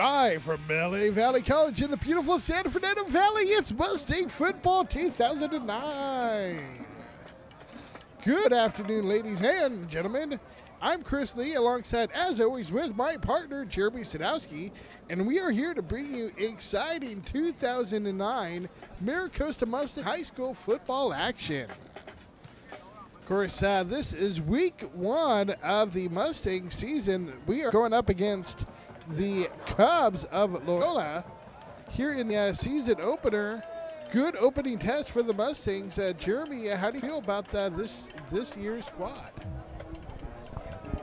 Live from LA Valley College in the beautiful San Fernando Valley, it's Mustang Football 2009. Good afternoon, ladies and gentlemen. I'm Chris Lee, alongside, as always, with my partner, Jeremy Sadowski, and we are here to bring you exciting 2009 Maricosta Mustang High School football action. Of course, this is week one of the Mustang season. We are going up against the Cubs of Loyola here in the season opener. Good opening test for the Mustangs. Jeremy, how do you feel about this year's squad?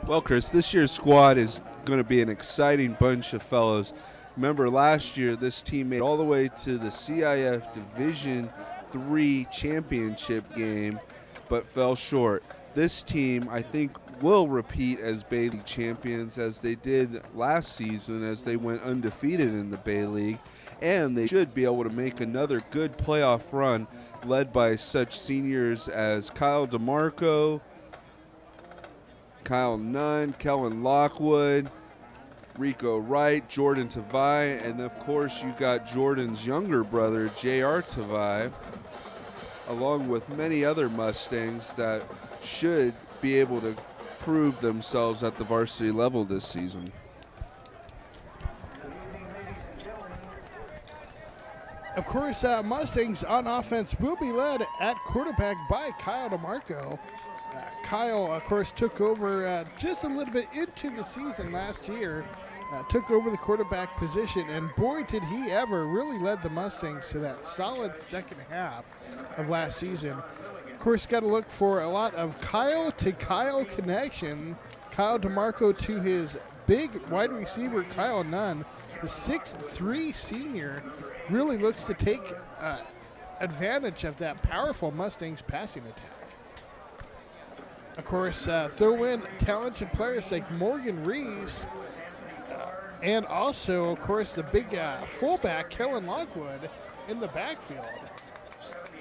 Well, Chris, this year's squad is going to be an exciting bunch of fellows. Remember, last year this team made it all the way to the CIF Division III championship game, but fell short. This team, I think, will repeat as Bay League champions as they did last season, as they went undefeated in the Bay League, and they should be able to make another good playoff run led by such seniors as Kyle DeMarco, Kyle Nunn, Kellen Lockwood, Rico Wright, Jordan Tavai, and of course you got Jordan's younger brother, J.R. Tavai, along with many other Mustangs that should be able to prove themselves at the varsity level this season. Of course, Mustangs on offense will be led at quarterback by Kyle DeMarco. Kyle, of course, took over just a little bit into the season last year, took over the quarterback position, and boy, did he ever really led the Mustangs to that solid second half of last season. Of course, got to look for a lot of Kyle to Kyle connection. Kyle DeMarco to his big wide receiver, Kyle Nunn, the 6'3" senior, really looks to take advantage of that powerful Mustangs passing attack. Of course, throw in talented players like Morgan Reese, and also, of course, the big fullback, Kellen Lockwood, in the backfield.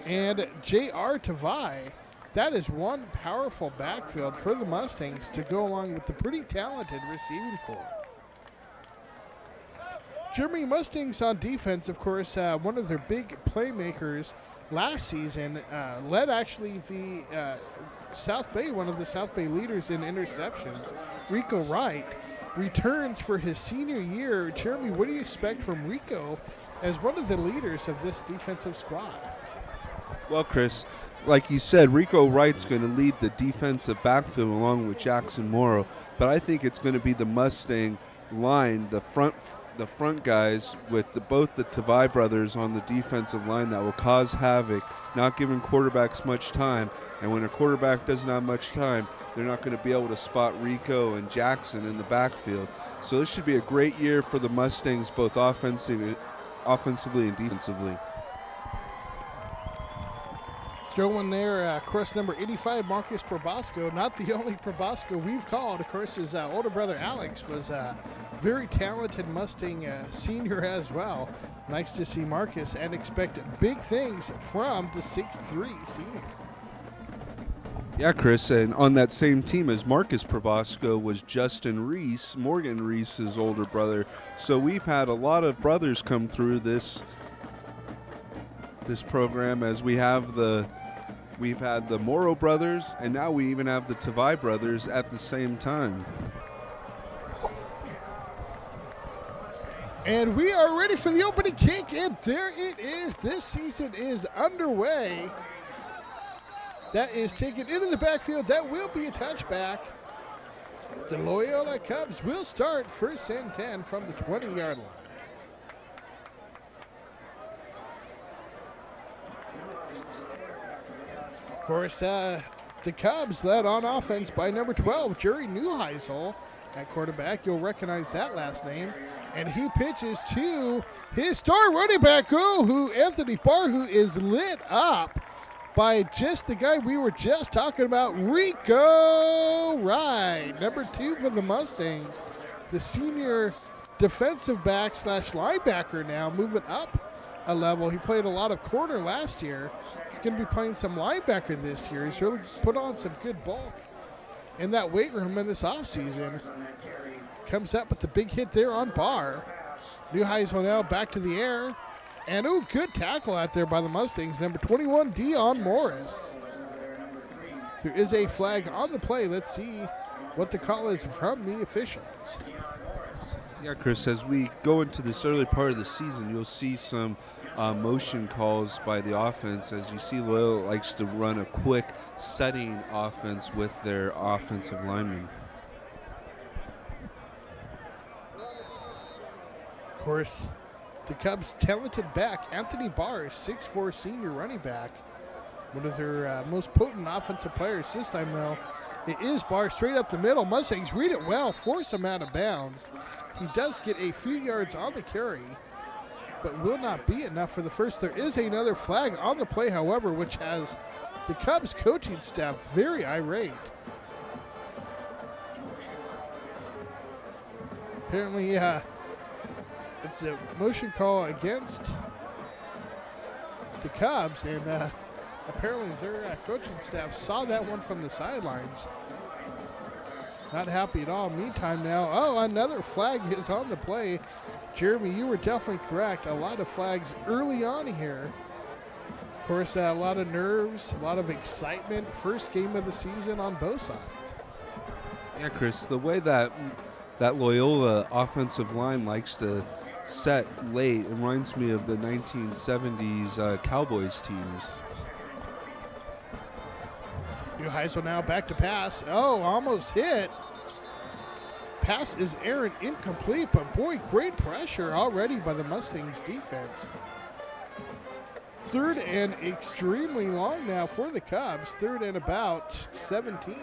And J.R. Tavai, that is one powerful backfield for the Mustangs to go along with the pretty talented receiving corps. Germany Mustangs on defense, of course, one of their big playmakers last season, led actually the South Bay, one of the South Bay leaders in interceptions. Rico Wright returns for his senior year. Jeremy, what do you expect from Rico as one of the leaders of this defensive squad? Well, Chris, like you said, Rico Wright's going to lead the defensive backfield along with Jackson Morrow, but I think it's going to be the Mustang line, the front guys with both the Tavai brothers on the defensive line that will cause havoc, not giving quarterbacks much time. And when a quarterback doesn't have much time, they're not going to be able to spot Rico and Jackson in the backfield. So this should be a great year for the Mustangs, both offensively and defensively. Throw in there, of course, number 85, Marcus Probosco. Not the only Probosco we've called. Of course, his older brother Alex was a very talented Mustang senior as well. Nice to see Marcus, and expect big things from the 6'3" senior. Yeah, Chris, and on that same team as Marcus Probosco was Justin Reese, Morgan Reese's older brother. So we've had a lot of brothers come through this program, as we've had the Morrow brothers, and now we even have the Tavai brothers at the same time. And we are ready for the opening kick, and there it is. This season is underway. That is taken into the backfield. That will be a touchback. The Loyola Cubs will start first and 10 from the 20-yard line. Of course, the Cubs led on offense by number 12, Jerry Neuheisel at quarterback. You'll recognize that last name. And he pitches to his star running back, Anthony Barr, who is lit up by just the guy we were just talking about, Rico Wright, number 2 for the Mustangs, the senior defensive back / linebacker now, moving up a level. He played a lot of corner last year. He's going to be playing some linebacker this year. He's really put on some good bulk in that weight room in this offseason. Comes up with the big hit there on Barr. Neuheisel now back to the air. And, good tackle out there by the Mustangs. Number 21, Dion Morris. There is a flag on the play. Let's see what the call is from the officials. Yeah, Chris, as we go into this early part of the season, you'll see some motion calls by the offense. As you see, Loyola likes to run a quick setting offense with their offensive linemen. Of course, the Cubs' talented back, Anthony Barr, 6'4" senior running back, one of their most potent offensive players. This time, though, it is Barr straight up the middle. Mustangs read it well, force him out of bounds. He does get a few yards on the carry, but will not be enough for the first. There is another flag on the play, however, which has the Cubs coaching staff very irate. Apparently, it's a motion call against the Cubs, and apparently their coaching staff saw that one from the sidelines. Not happy at all. Meantime now, another flag is on the play. Jeremy, you were definitely correct. A lot of flags early on here. Of course, a lot of nerves, a lot of excitement. First game of the season on both sides. Yeah, Chris, the way that Loyola offensive line likes to set late reminds me of the 1970s Cowboys teams. Neuheisel now back to pass. Almost hit. Pass is errant, incomplete, but boy, great pressure already by the Mustangs defense. Third and extremely long now for the Cubs. Third and about 17.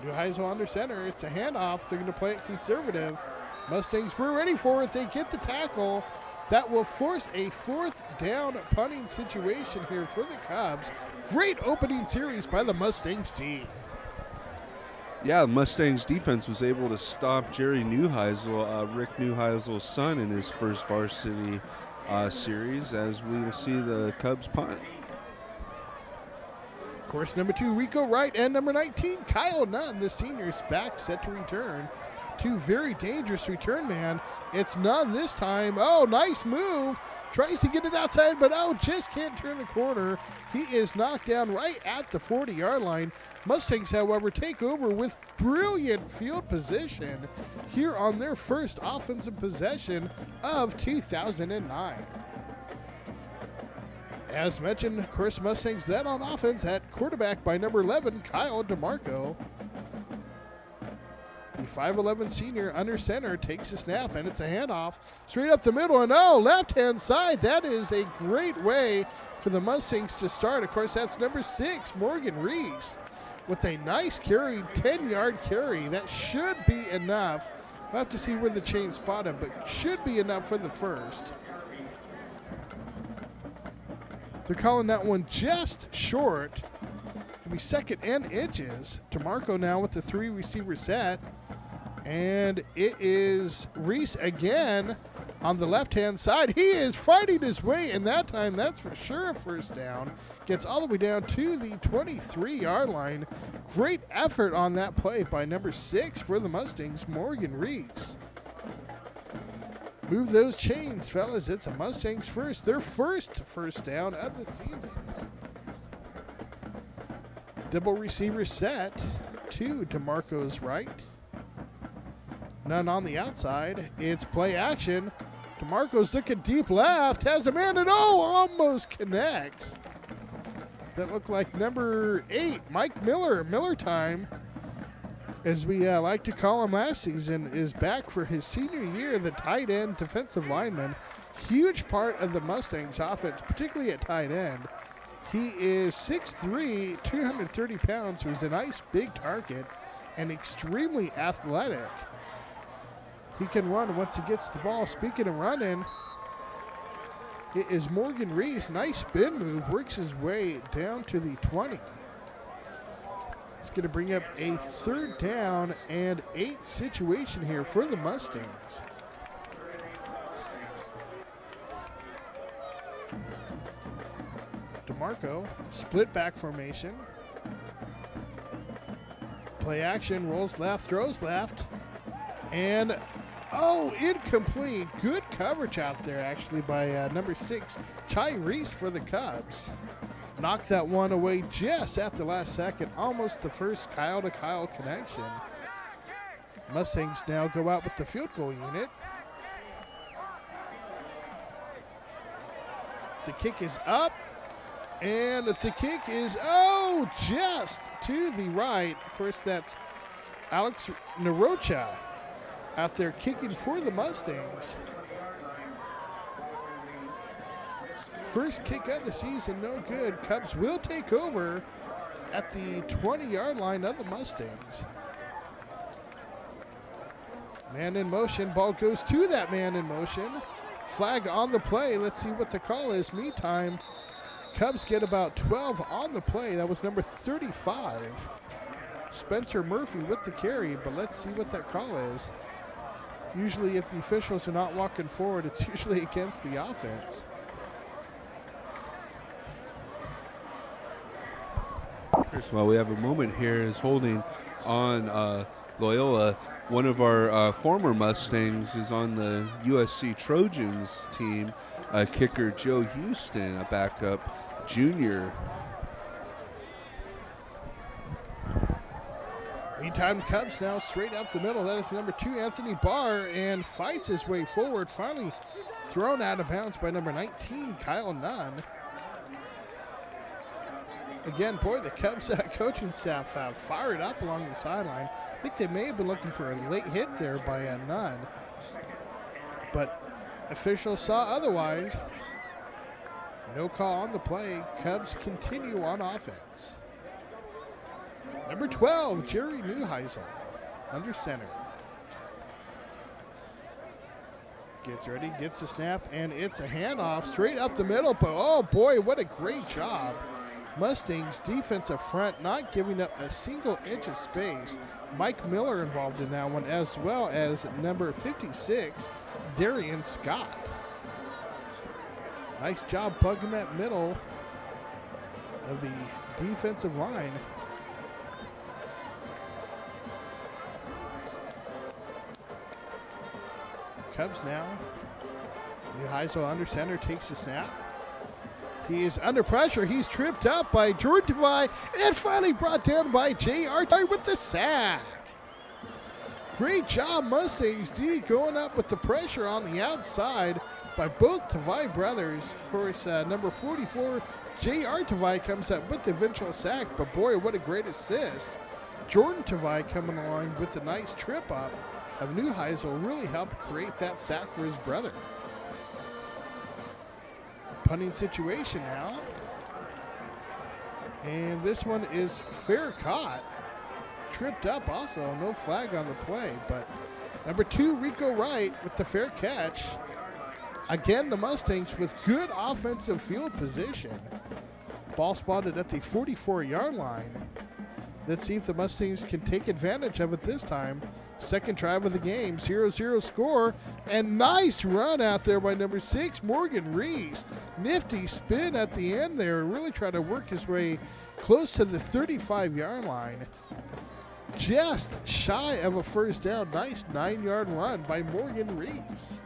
Neuheisel under center. It's a handoff. They're going to play it conservative. Mustangs were ready for it. They get the tackle. That will force a fourth down punting situation here for the Cubs. Great opening series by the Mustangs team. Yeah, the Mustangs defense was able to stop Jerry Neuheisel, Rick Neuheisel's son, in his first varsity series, as we will see the Cubs punt. Of course, number 2, Rico Wright, and number 19, Kyle Nunn, the senior's back, set to return. Two very dangerous return man. It's Nunn this time. Nice move. Tries to get it outside, but just can't turn the corner. He is knocked down right at the 40-yard line. Mustangs, however, take over with brilliant field position here on their first offensive possession of 2009. As mentioned, of course, Mustangs then on offense at quarterback by number 11, Kyle DeMarco. The 5'11 senior under center takes a snap, and it's a handoff straight up the middle, and left-hand side. That is a great way for the Mustangs to start. Of course, that's number 6, Morgan Reese, with a nice carry, 10-yard carry. That should be enough. We'll have to see where the chain spot him, but should be enough for the first. They're calling that one just short. It'll be second and inches. DeMarco now with the 3-receiver set. And it is Reese again on the left-hand side. He is fighting his way, and that time, that's for sure a first down. Gets all the way down to the 23-yard line. Great effort on that play by number 6 for the Mustangs, Morgan Reese. Move those chains, fellas. It's a Mustangs first. Their first down of the season. Double receiver set to DeMarco's right. None on the outside. It's play action. DeMarco's looking deep left. Has a man and almost connects. That looked like number 8, Mike Miller. Miller time, as we like to call him last season, is back for his senior year, the tight end defensive lineman. Huge part of the Mustangs offense, particularly at tight end. He is 6'3", 230 pounds, so he's a nice big target and extremely athletic. He can run once he gets the ball. Speaking of running, it is Morgan Reese. Nice spin move, works his way down to the 20. It's going to bring up a 3rd down and 8 situation here for the Mustangs. DeMarco, split back formation. Play action, rolls left, throws left. And, oh, incomplete. Good coverage out there, actually, by number 6, Chai Reese for the Cubs. Knocked that one away just at the last second. Almost the first Kyle-to-Kyle connection. Mustangs now go out with the field goal unit. The kick is up. And the kick is, oh, just to the right. Of course, that's Alex Narocha out there kicking for the Mustangs. First kick of the season, no good. Cubs will take over at the 20-yard line of the Mustangs. Man in motion, ball goes to that man in motion. Flag on the play. Let's see what the call is. Meantime, Cubs get about 12 on the play. That was number 35. Spencer Murphy with the carry, but let's see what that call is. Usually if the officials are not walking forward, it's usually against the offense. Chris, while we have a moment here, is holding on Loyola. One of our former Mustangs is on the USC Trojans team, kicker Joe Houston, a backup junior. Meantime, Cubs now straight up the middle. That is number 2, Anthony Barr, and fights his way forward. Finally thrown out of bounds by number 19, Kyle Nunn. Again, boy, the Cubs coaching staff fired up along the sideline. I think they may have been looking for a late hit there by Nunn. But officials saw otherwise. No call on the play. Cubs continue on offense. Number 12, Jerry Neuheisel, under center. Gets ready, gets the snap, and it's a handoff straight up the middle. But oh boy, what a great job. Mustangs defensive front not giving up a single inch of space. Mike Miller involved in that one, as well as number 56, Darian Scott. Nice job plugging that middle of the defensive line. Cubs now. Neuheisel under center takes the snap. He is under pressure. He's tripped up by Jordan Devine and finally brought down by J.R. with the sack. Great job, Mustangs D, going up with the pressure on the outside by both Tavai brothers. Of course, number 44, J.R. Tavai comes up with the eventual sack, but boy, what a great assist. Jordan Tavai coming along with a nice trip up of Neuheisel really helped create that sack for his brother. Punting situation now. And this one is fair caught. Tripped up also, no flag on the play, but number 2, Rico Wright with the fair catch. Again, the Mustangs with good offensive field position. Ball spotted at the 44-yard line. Let's see if the Mustangs can take advantage of it this time. Second drive of the game, 0-0 score, and nice run out there by number 6, Morgan Reese. Nifty spin at the end there, really trying to work his way close to the 35-yard line. Just shy of a first down. Nice 9-yard run by Morgan Reese.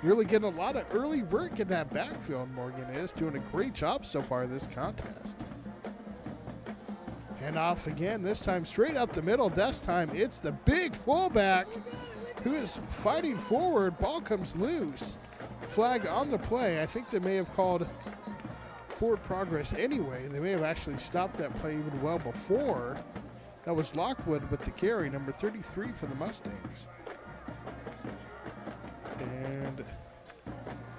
Really getting a lot of early work in that backfield, Morgan is. Doing a great job so far this contest. And off again, this time straight up the middle. This time it's the big fullback who is fighting forward. Ball comes loose. Flag on the play. I think they may have called forward progress anyway. They may have actually stopped that play even well before. That was Lockwood with the carry, number 33 for the Mustangs. And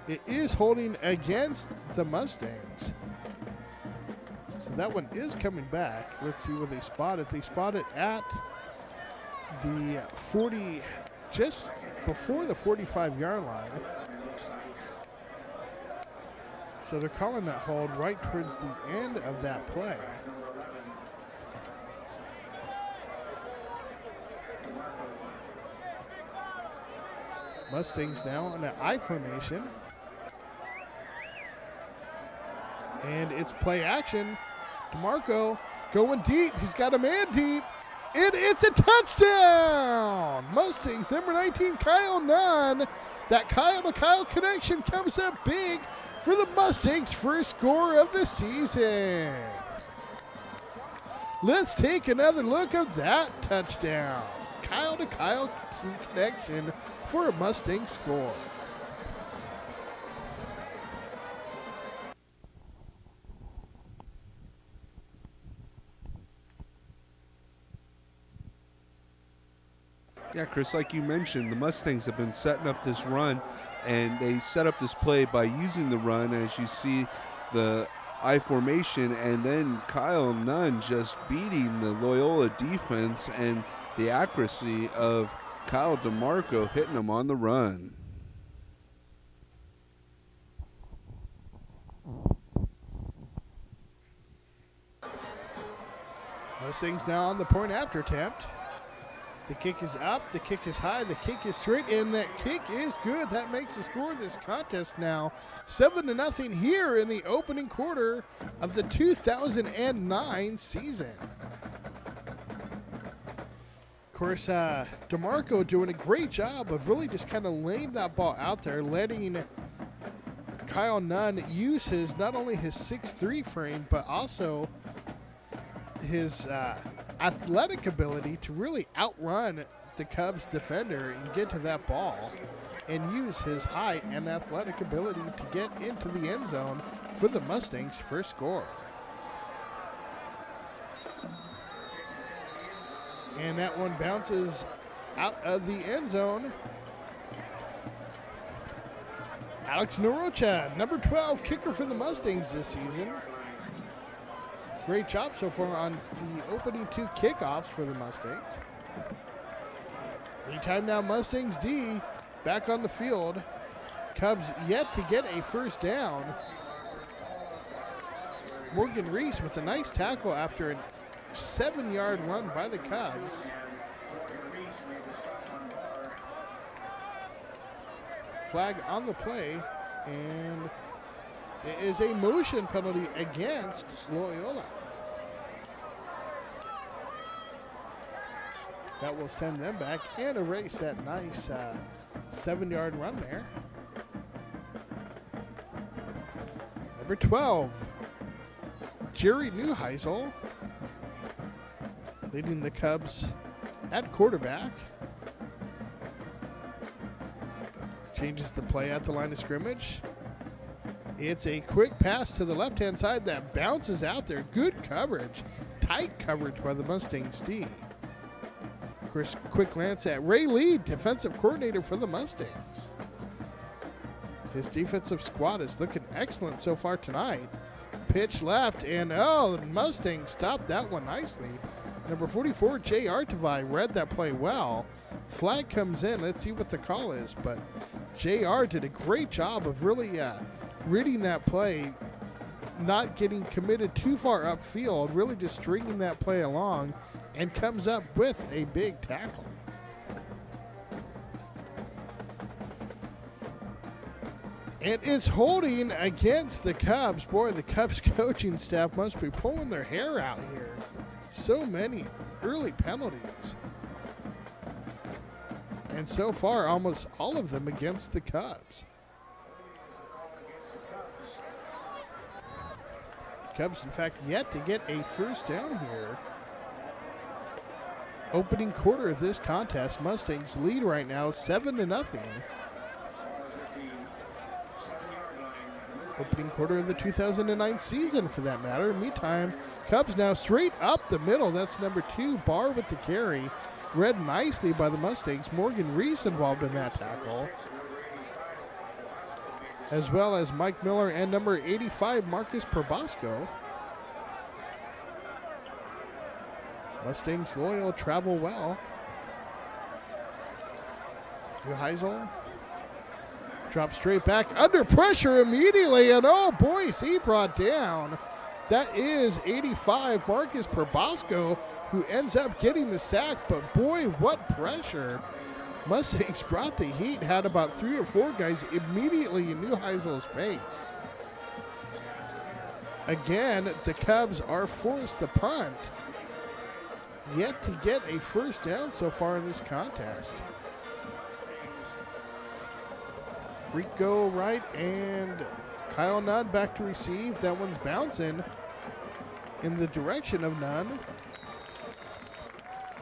it is holding against the Mustangs. So that one is coming back. Let's see where they spot it. They spot it at the 40, just before the 45-yard line. So they're calling that hold right towards the end of that play. Mustangs now in an I formation. And it's play action. DeMarco going deep. He's got a man deep. it's a touchdown! Mustangs, number 19, Kyle Nunn. That Kyle-to-Kyle connection comes up big for the Mustangs' first score of the season. Let's take another look at that touchdown. Kyle-to-Kyle connection for a Mustang score. Yeah, Chris, like you mentioned, the Mustangs have been setting up this run, and they set up this play by using the run, as you see the I formation, and then Kyle Nunn just beating the Loyola defense and the accuracy of Kyle DeMarco hitting him on the run. Mustangs now on the point after attempt. The kick is up, the kick is high, the kick is straight, and that kick is good. That makes the score of this contest now 7-0 here in the opening quarter of the 2009 season. Of course, DeMarco doing a great job of really just kind of laying that ball out there, letting Kyle Nunn use not only his 6'3" frame, but also his athletic ability to really outrun the Cubs defender and get to that ball, and use his height and athletic ability to get into the end zone for the Mustangs' first score. And that one bounces out of the end zone. Alex Norocha, number 12 kicker for the Mustangs this season. Great job so far on the opening two kickoffs for the Mustangs. Anytime now, Mustangs D back on the field. Cubs yet to get a first down. Morgan Reese with a nice tackle after a 7-yard run by the Cubs. Flag on the play, and it is a motion penalty against Loyola. That will send them back and erase that nice 7-yard run there. Number 12, Jerry Neuheisel, leading the Cubs at quarterback. Changes the play at the line of scrimmage. It's a quick pass to the left-hand side that bounces out there. Good coverage. Tight coverage by the Mustangs D. Quick glance at Ray Lee, defensive coordinator for the Mustangs. His defensive squad is looking excellent so far tonight. Pitch left, and the Mustangs stopped that one nicely. Number 44, Jay Artavai, read that play well. Flag comes in. Let's see what the call is. But JR did a great job of really reading that play, not getting committed too far upfield, really just stringing that play along, and comes up with a big tackle. And it's holding against the Cubs. Boy, the Cubs coaching staff must be pulling their hair out here. So many early penalties. And so far, almost all of them against the Cubs. Cubs, in fact, yet to get a first down here. Opening quarter of this contest, Mustangs lead right now 7-0. Opening quarter of the 2009 season, for that matter. Meantime, Cubs now straight up the middle. That's number 2, Barr with the carry. Read nicely by the Mustangs. Morgan Reese involved in that tackle, as well as Mike Miller and number 85, Marcus Probosco. Mustangs loyal, travel well. Neuheisel drops straight back under pressure immediately, and oh boys, he brought down. That is 85, Marcus Probosco, who ends up getting the sack, but boy, what pressure. Mustangs brought the heat, had about 3 or 4 guys immediately in Neuheisel's face. Again, the Cubs are forced to punt. yet to get a first down so far in this contest. Rico right and Kyle Nunn back to receive. That one's bouncing in the direction of Nunn.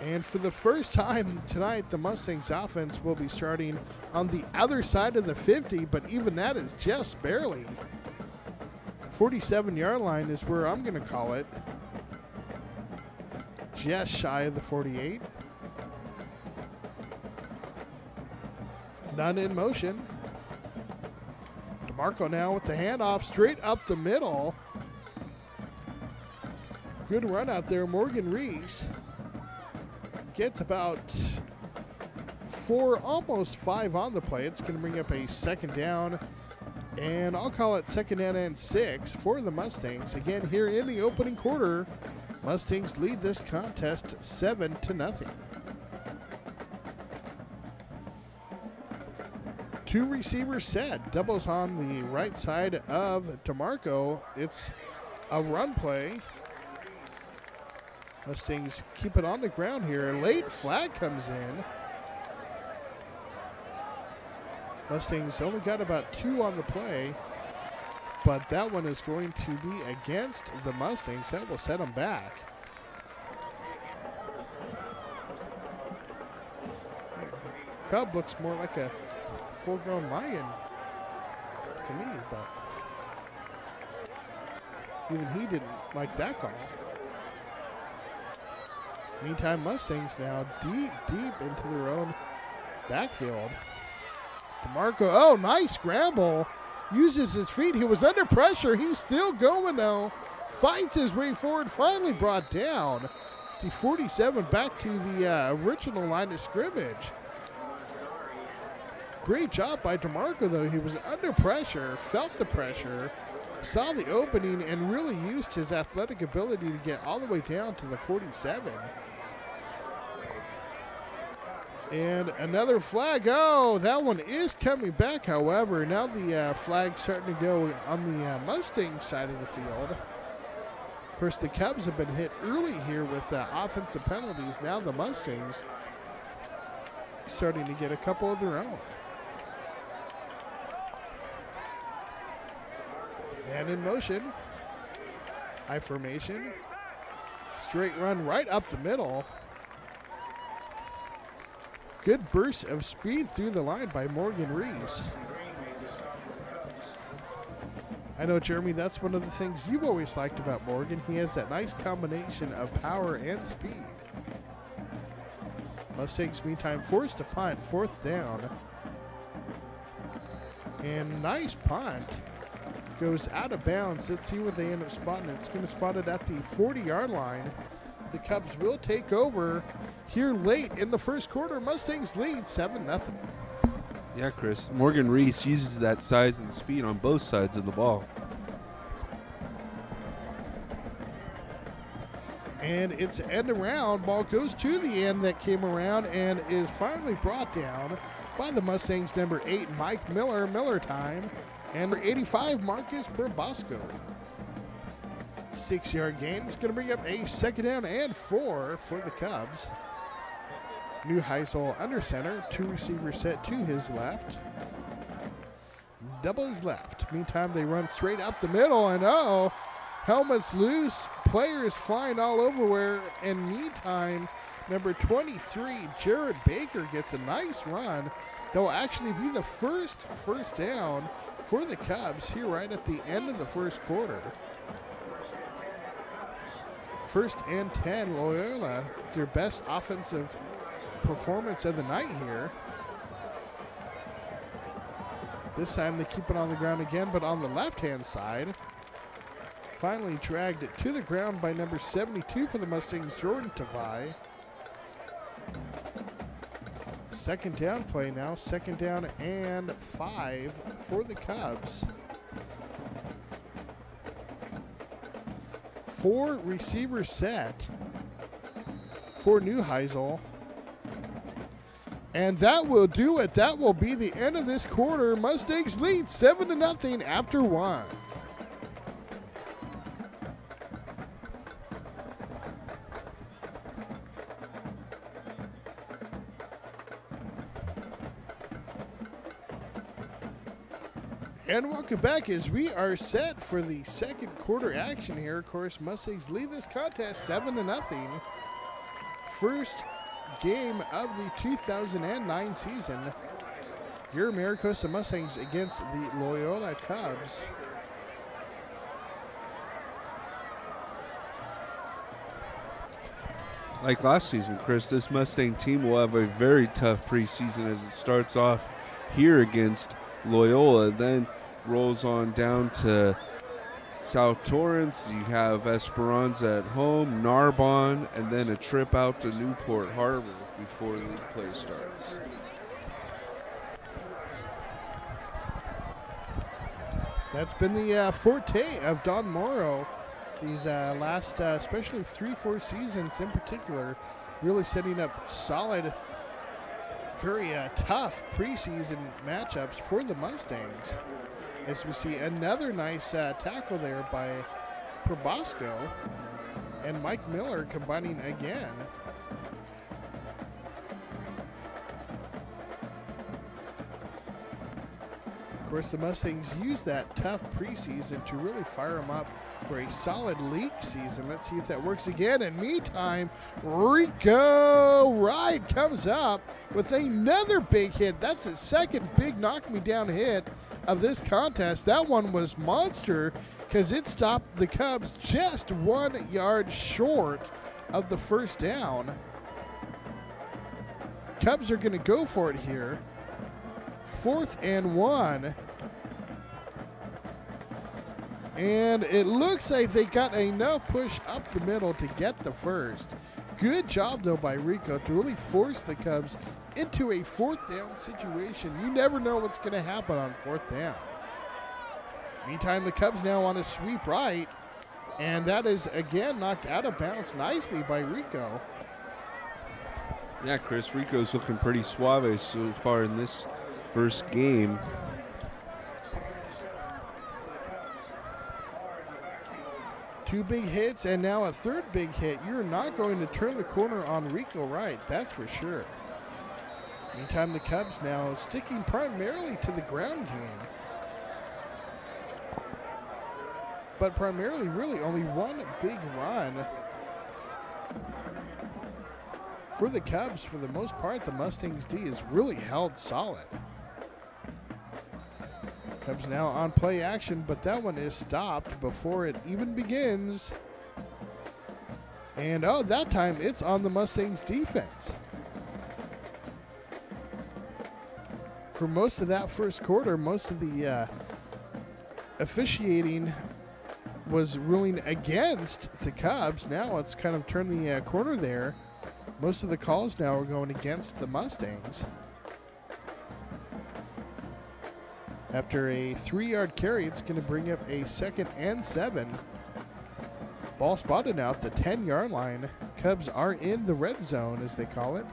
And for the first time tonight, the Mustangs offense will be starting on the other side of the 50, but even that is just barely. 47-yard line is where I'm going to call it. Just shy of the 48. Nunn in motion. DeMarco now with the handoff straight up the middle. Good run out there. Morgan Reese gets about 4, almost 5 on the play. It's going to bring up a second down, and I'll call it second down and 6 for the Mustangs. Again, here in the opening quarter, Mustangs lead this contest 7-0. 2 receivers set. Doubles on the right side of DeMarco. It's a run play. Mustangs keep it on the ground here. A late flag comes in. Mustangs only got about 2 on the play, but that one is going to be against the Mustangs. That will set them back. Cub looks more like a full-grown lion to me, but even he didn't like that call. Meantime, Mustangs now deep into their own backfield. DeMarco, oh, nice scramble. Uses his feet. He was under pressure. He's still going now. Fights his way forward. Finally brought down. The 47 back to the original line of scrimmage. Great job by DeMarco, though. He was under pressure, felt the pressure, saw the opening, and really used his athletic ability to get all the way down to the 47. And another flag. Oh, that one is coming back, however. Now the flag's starting to go on the Mustang side of the field. Of course, the Cubs have been hit early here with offensive penalties. Now the Mustangs starting to get a couple of their own. Man in motion. High formation. Straight run right up the middle. Good burst of speed through the line by Morgan Reese. I know, Jeremy, that's one of the things you've always liked about Morgan. He has that nice combination of power and speed. Mustangs, meantime, forced to punt, 4th down. And nice punt. Goes out of bounds. Let's see what they end up spotting. It's going to spot it at the 40-yard line. The Cubs will take over here late in the first quarter. Mustangs lead 7-0. Yeah, Chris. Morgan Reese uses that size and speed on both sides of the ball. And it's end around. Ball goes to the end that came around and is finally brought down by the Mustangs number 8, Mike Miller. Miller time. And number 85, Marcus Burbosco. 6-yard gain. It's going to bring up a second down and 4 for the Cubs. Neuheisel under center. 2 receivers set to his left. Double his left. Meantime, they run straight up the middle, and helmets loose. Players flying all over. And meantime, number 23, Jared Baker, gets a nice run. That will actually be the first down for the Cubs here right at the end of the first quarter. 1st and 10, Loyola, their best offensive performance of the night here. This time they keep it on the ground again, but on the left-hand side. Finally dragged it to the ground by number 72 for the Mustangs, Jordan Tavai. Second down play now, 2nd down and 5 for the Cubs. 4 receivers set for Neuheisel. And that will do it. That will be the end of this quarter. Mustangs lead 7-0 after 1. And welcome back as we are set for the second quarter action here. Of course, Mustangs lead this contest 7-0. First game of the 2009 season. Your Maricosta Mustangs against the Loyola Cubs. Like last season, Chris, this Mustang team will have a very tough preseason as it starts off here against Loyola, then rolls on down to South Torrance. You have Esperanza at home, Narbonne, and then a trip out to Newport Harbor before league play starts. That's been the forte of Don Morrow these last, especially 3-4 seasons in particular, really setting up solid, very tough preseason matchups for the Mustangs. As we see another nice tackle there by Probosco and Mike Miller combining again. Of course, the Mustangs use that tough preseason to really fire them up for a solid league season. Let's see if that works again. And meantime, Rico Wright comes up with another big hit. That's his second big knock-me-down hit of this contest. That one was monster because it stopped the Cubs just 1 yard short of the first down. Cubs are going to go for it here. 4th and 1. And it looks like they got enough push up the middle to get the first. Good job, though, by Rico to really force the Cubs into a 4th down situation. You never know what's going to happen on 4th down. Meantime, the Cubs now on a sweep right. And that is, again, knocked out of bounds nicely by Rico. Yeah, Chris, Rico's looking pretty suave so far in this first game. Two big hits and now a third big hit. You're not going to turn the corner on Rico Wright, that's for sure. Meantime, the Cubs now sticking primarily to the ground game. But primarily, really, only one big run. For the Cubs, for the most part, the Mustangs D is really held solid. Cubs now on play action, but that one is stopped before it even begins. And oh, that time it's on the Mustangs defense. For most of that first quarter, most of the officiating was ruling against the Cubs. Now it's kind of turned the corner there. Most of the calls now are going against the Mustangs. After a 3-yard carry, it's going to bring up a 2nd and 7. Ball spotted out the 10-yard line. Cubs are in the red zone, as they call it.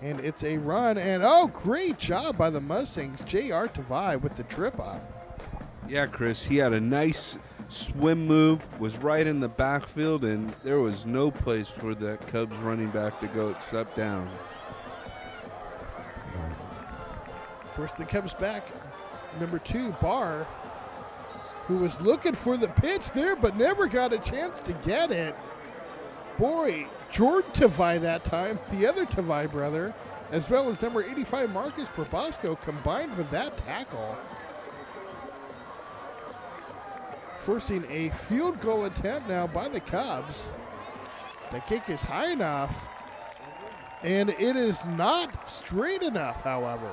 And it's a run, and oh, great job by the Mustangs. J.R. Tavai with the trip up. Yeah, Chris, he had a nice swim move, was right in the backfield, and there was no place for that Cubs running back to go except down. Of course, the Cubs back, number 2, Barr, who was looking for the pitch there but never got a chance to get it. Boy, Jordan Tavai that time, the other Tavai brother, as well as number 85, Marcus Probosco, combined for that tackle. Forcing a field goal attempt now by the Cubs. The kick is high enough, and it is not straight enough, however.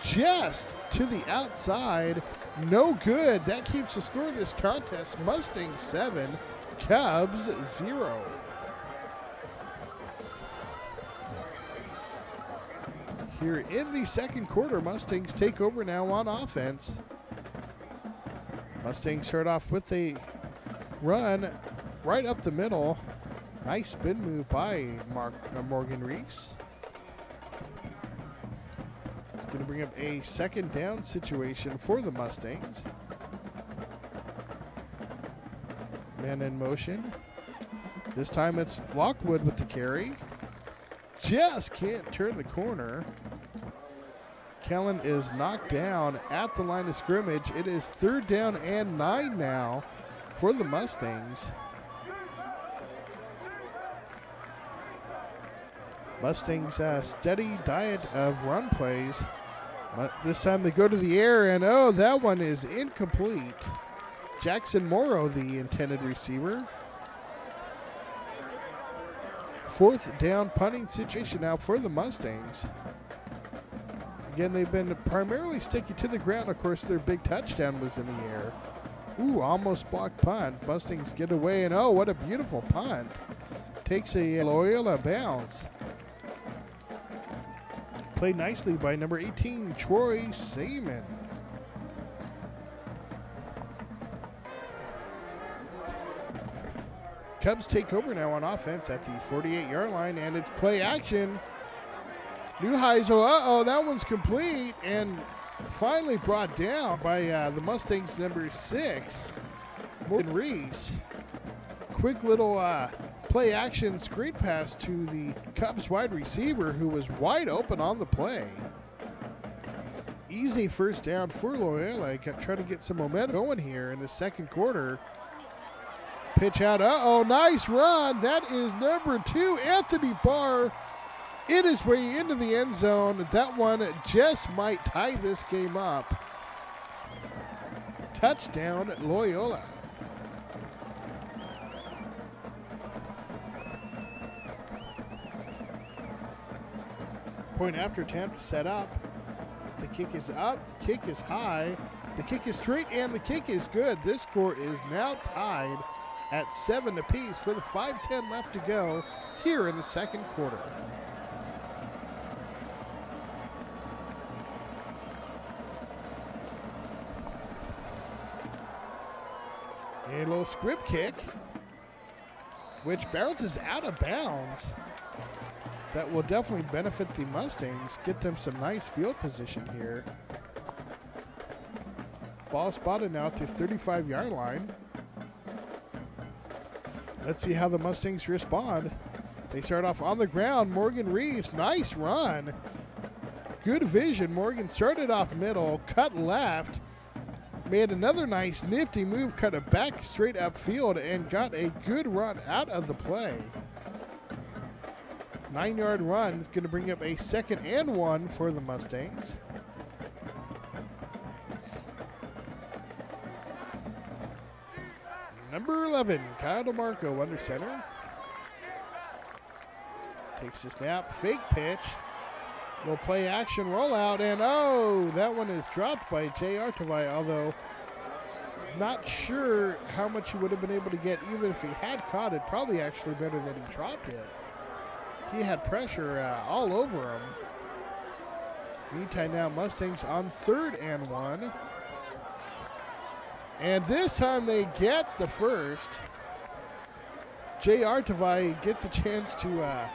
Just to the outside, no good. That keeps the score of this contest. Mustangs 7, Cubs 0. Here in the second quarter, Mustangs take over now on offense. Mustangs start off with a run right up the middle. Nice spin move by Morgan Reese. It's going to bring up a 2nd down situation for the Mustangs. Man in motion. This time it's Lockwood with the carry. Just can't turn the corner. Kellen is knocked down at the line of scrimmage. It is 3rd down and 9 now for the Mustangs. Mustangs steady diet of run plays. But this time they go to the air, and oh, that one is incomplete. Jackson Morrow, the intended receiver. 4th down punting situation now for the Mustangs. Again, they've been primarily sticky to the ground. Of course, their big touchdown was in the air. Ooh, almost blocked punt. Mustangs get away, and oh, what a beautiful punt. Takes a Loyola bounce. Played nicely by number 18, Troy Seaman. Cubs take over now on offense at the 48-yard line, and it's play action. Neuheisel, uh-oh, that one's complete, and finally brought down by the Mustangs' number 6, Morgan Reese. Quick little play action screen pass to the Cubs wide receiver, who was wide open on the play. Easy 1st down for Loyola. Trying to get some momentum going here in the 2nd quarter. Pitch out, uh-oh, nice run. That is number 2, Anthony Barr. In his way into the end zone. That one just might tie this game up. Touchdown, Loyola. Point after attempt set up. The kick is up, the kick is high, the kick is straight, and the kick is good. This score is now tied at 7 apiece with 5:10 left to go here in the 2nd quarter. A little squib kick, which bounces out of bounds. That will definitely benefit the Mustangs, get them some nice field position here. Ball spotted now at the 35-yard line. Let's see how the Mustangs respond. They start off on the ground. Morgan Reese, nice run. Good vision. Morgan started off middle, cut left. Made another nice nifty move, cut it back straight upfield, and got a good run out of the play. 9-yard run is going to bring up a 2nd and 1 for the Mustangs. Number 11, Kyle DeMarco under center. Takes the snap, fake pitch. Little play action rollout, and oh, that one is dropped by Jay Artavai, although not sure how much he would have been able to get even if he had caught it. Probably actually better that he dropped it. He had pressure all over him. Meantime now, Mustangs on 3rd and 1. And this time they get the first. Jay Artavai gets a chance to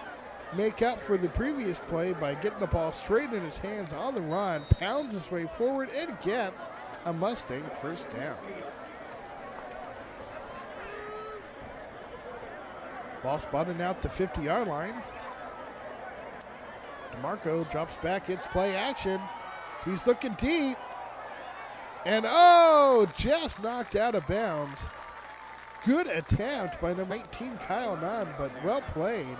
make up for the previous play by getting the ball straight in his hands on the run, pounds his way forward, and gets a Mustang 1st down. Ball spotted now at the 50-yard line. DeMarco drops back, it's play action. He's looking deep. And oh, just knocked out of bounds. Good attempt by number 19, Kyle Nunn, but well played.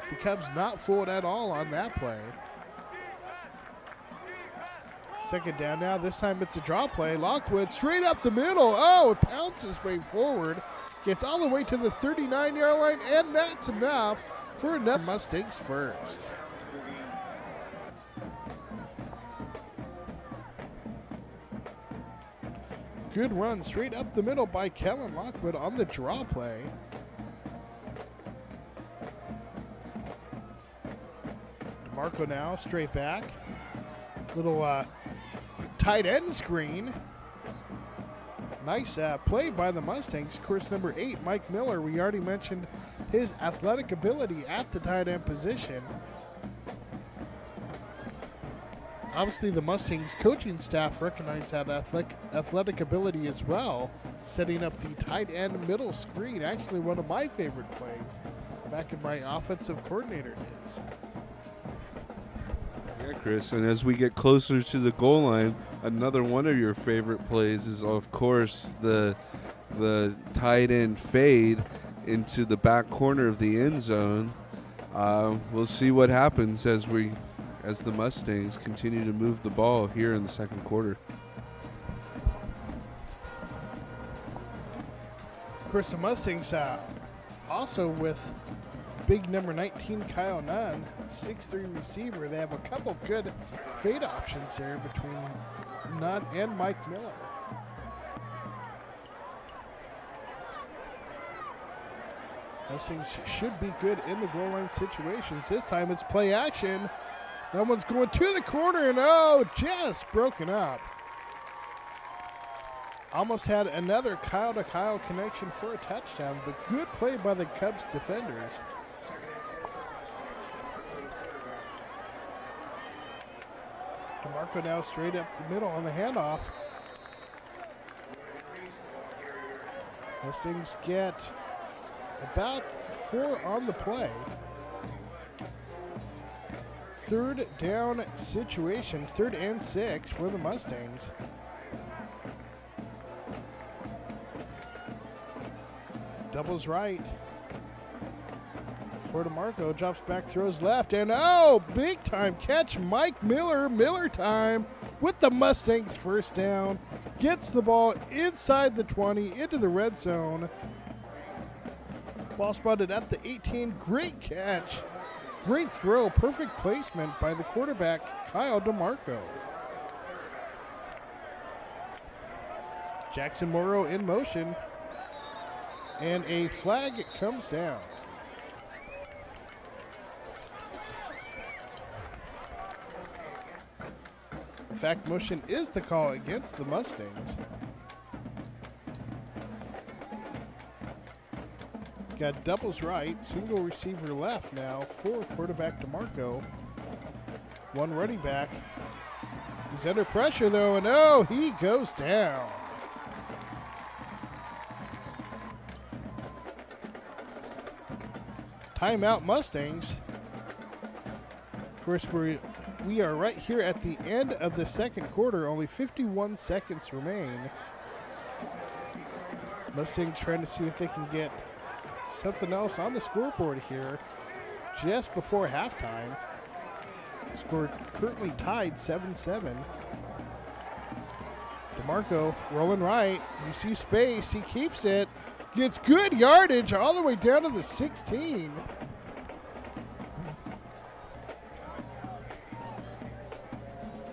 The Cubs not fooled at all on that play. 2nd down now. This time it's a draw play. Lockwood straight up the middle. Oh, it pounces way forward. Gets all the way to the 39-yard line, and that's enough for another Mustangs 1st. Good run straight up the middle by Kellen Lockwood on the draw play. DeMarco now straight back. Little tight end screen. Nice play by the Mustangs. Course number 8, Mike Miller. We already mentioned his athletic ability at the tight end position. Obviously, the Mustangs coaching staff recognize that athletic ability as well, setting up the tight end middle screen. Actually, one of my favorite plays back in my offensive coordinator days. Yeah, Chris, and as we get closer to the goal line, another one of your favorite plays is, of course, the tight end fade into the back corner of the end zone. We'll see what happens as the Mustangs continue to move the ball here in the second quarter. Of course, the Mustangs also with big number 19, Kyle Nunn, 6'3" receiver. They have a couple good fade options there between Nunn and Mike Miller. Mustangs should be good in the goal line situations. This time it's play action. That one's going to the corner and just broken up. Almost had another Kyle-to-Kyle connection for a touchdown, but good play by the Cubs defenders. DeMarco now straight up the middle on the handoff. Mustangs get about 4 on the play. Third down situation, 3rd and 6 for the Mustangs. Doubles right. For DeMarco, drops back, throws left, and big time catch. Mike Miller, Miller time with the Mustangs first down. Gets the ball inside the 20 into the red zone. Ball spotted at the 18. Great catch. Great throw. Perfect placement by the quarterback, Kyle DeMarco. Jackson Morrow in motion. And a flag comes down. In fact, motion is the call against the Mustangs. Got doubles right, single receiver left now for quarterback DeMarco. One running back. He's under pressure though, and he goes down. Timeout Mustangs. Of course, we are right here at the end of the second quarter. Only 51 seconds remain. Mustangs trying to see if they can get something else on the scoreboard here just before halftime. Score currently tied 7-7. DeMarco rolling right. He sees space. He keeps it. Gets good yardage all the way down to the 16.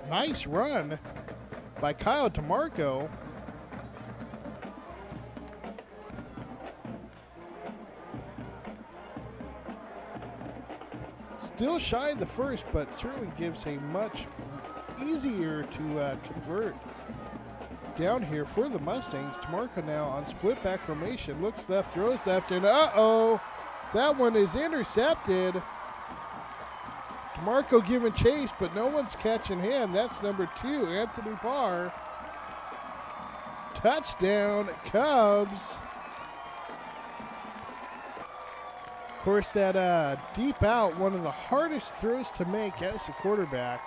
Nice run by Kyle DeMarco. Still shy of the first, but certainly gives a much easier to convert down here for the Mustangs. DeMarco now on split back formation. Looks left, throws left, and that one is intercepted. DeMarco giving chase, but no one's catching him. That's number 2, Anthony Barr. Touchdown, Cubs. Of course, that deep out, one of the hardest throws to make as a quarterback.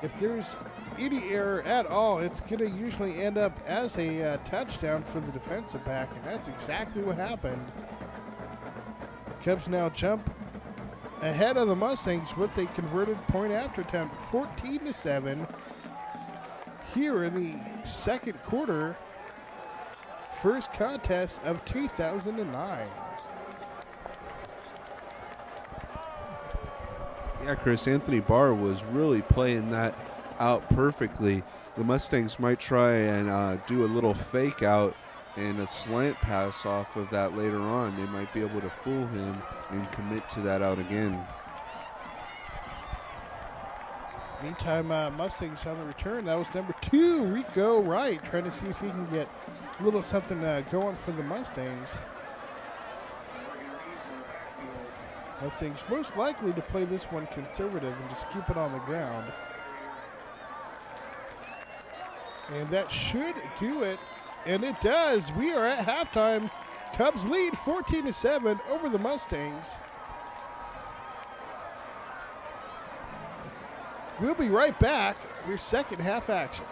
If there's any error at all, it's going to usually end up as a touchdown for the defensive back, and that's exactly what happened. Cubs now jump ahead of the Mustangs with a converted point after attempt, 14-7. Here in the second quarter, first contest of 2009. Yeah, Chris, Anthony Barr was really playing that out perfectly. The Mustangs might try and do a little fake out and a slant pass off of that later on. They might be able to fool him and commit to that out again. Meantime, Mustangs on the return. That was number 2, Rico Wright, trying to see if he can get a little something going for the Mustangs. Mustangs most likely to play this one conservative and just keep it on the ground. And that should do it, and it does. We are at halftime. Cubs lead 14-7 over the Mustangs. We'll be right back. Your second half action.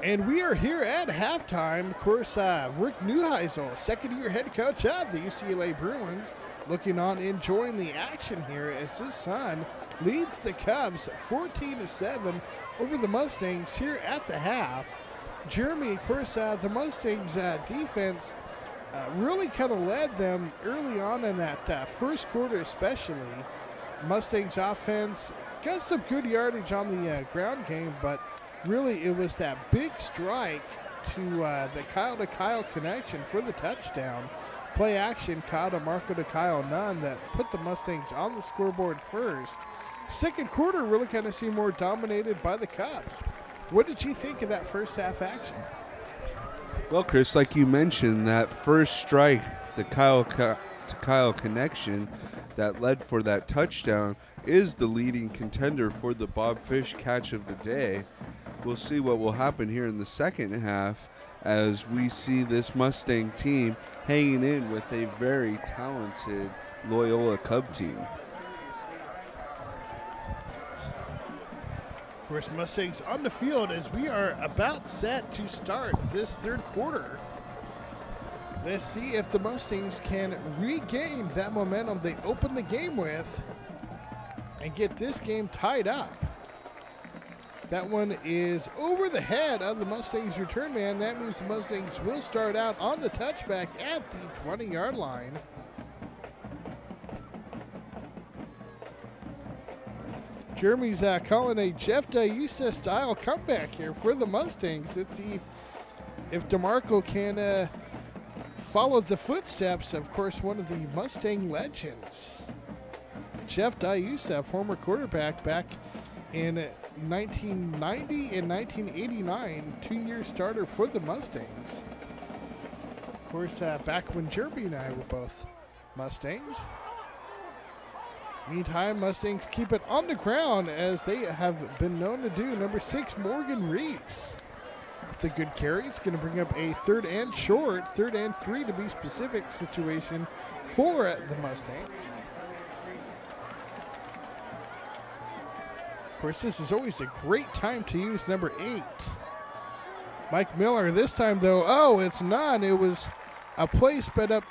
And we are here at halftime. Of course, Rick Neuheisel, second-year head coach of the UCLA Bruins, looking on enjoying the action here as his son leads the Cubs 14-7 over the Mustangs here at the half. Jeremy, of course, the Mustangs defense really kind of led them early on in that first quarter especially. Mustangs offense got some good yardage on the ground game, but really it was that big strike to the Kyle to Kyle connection for the touchdown. Play action, Kyle to Marco to Kyle Nunn, that put the Mustangs on the scoreboard first. Second quarter really kind of seemed more dominated by the Cubs. What did you think of that first half action? Well, Chris, like you mentioned, that first strike, the Kyle to Kyle connection that led for that touchdown is the leading contender for the Bob Fish catch of the day. We'll see what will happen here in the second half as we see this Mustang team hanging in with a very talented Loyola Cub team. Of course, Mustangs on the field as we are about set to start this third quarter. Let's see if the Mustangs can regain that momentum they opened the game with and get this game tied up. That one is over the head of the Mustangs return man. That means the Mustangs will start out on the touchback at the 20-yard line. Jeremy's calling a Jeff Diusa style comeback here for the Mustangs. Let's see if DeMarco can follow the footsteps, of course, one of the Mustang legends. Jeff Diusa, former quarterback back in 1990 and 1989, two-year starter for the Mustangs. Of course, back when Jeremy and I were both Mustangs. Meantime, Mustangs keep it on the ground as they have been known to do. Number 6, Morgan Reese. With a good carry, it's going to bring up a third and short, 3rd and 3 to be specific situation for the Mustangs. Of course, this is always a great time to use number 8. Mike Miller this time, though, it's none. It was a play sped up,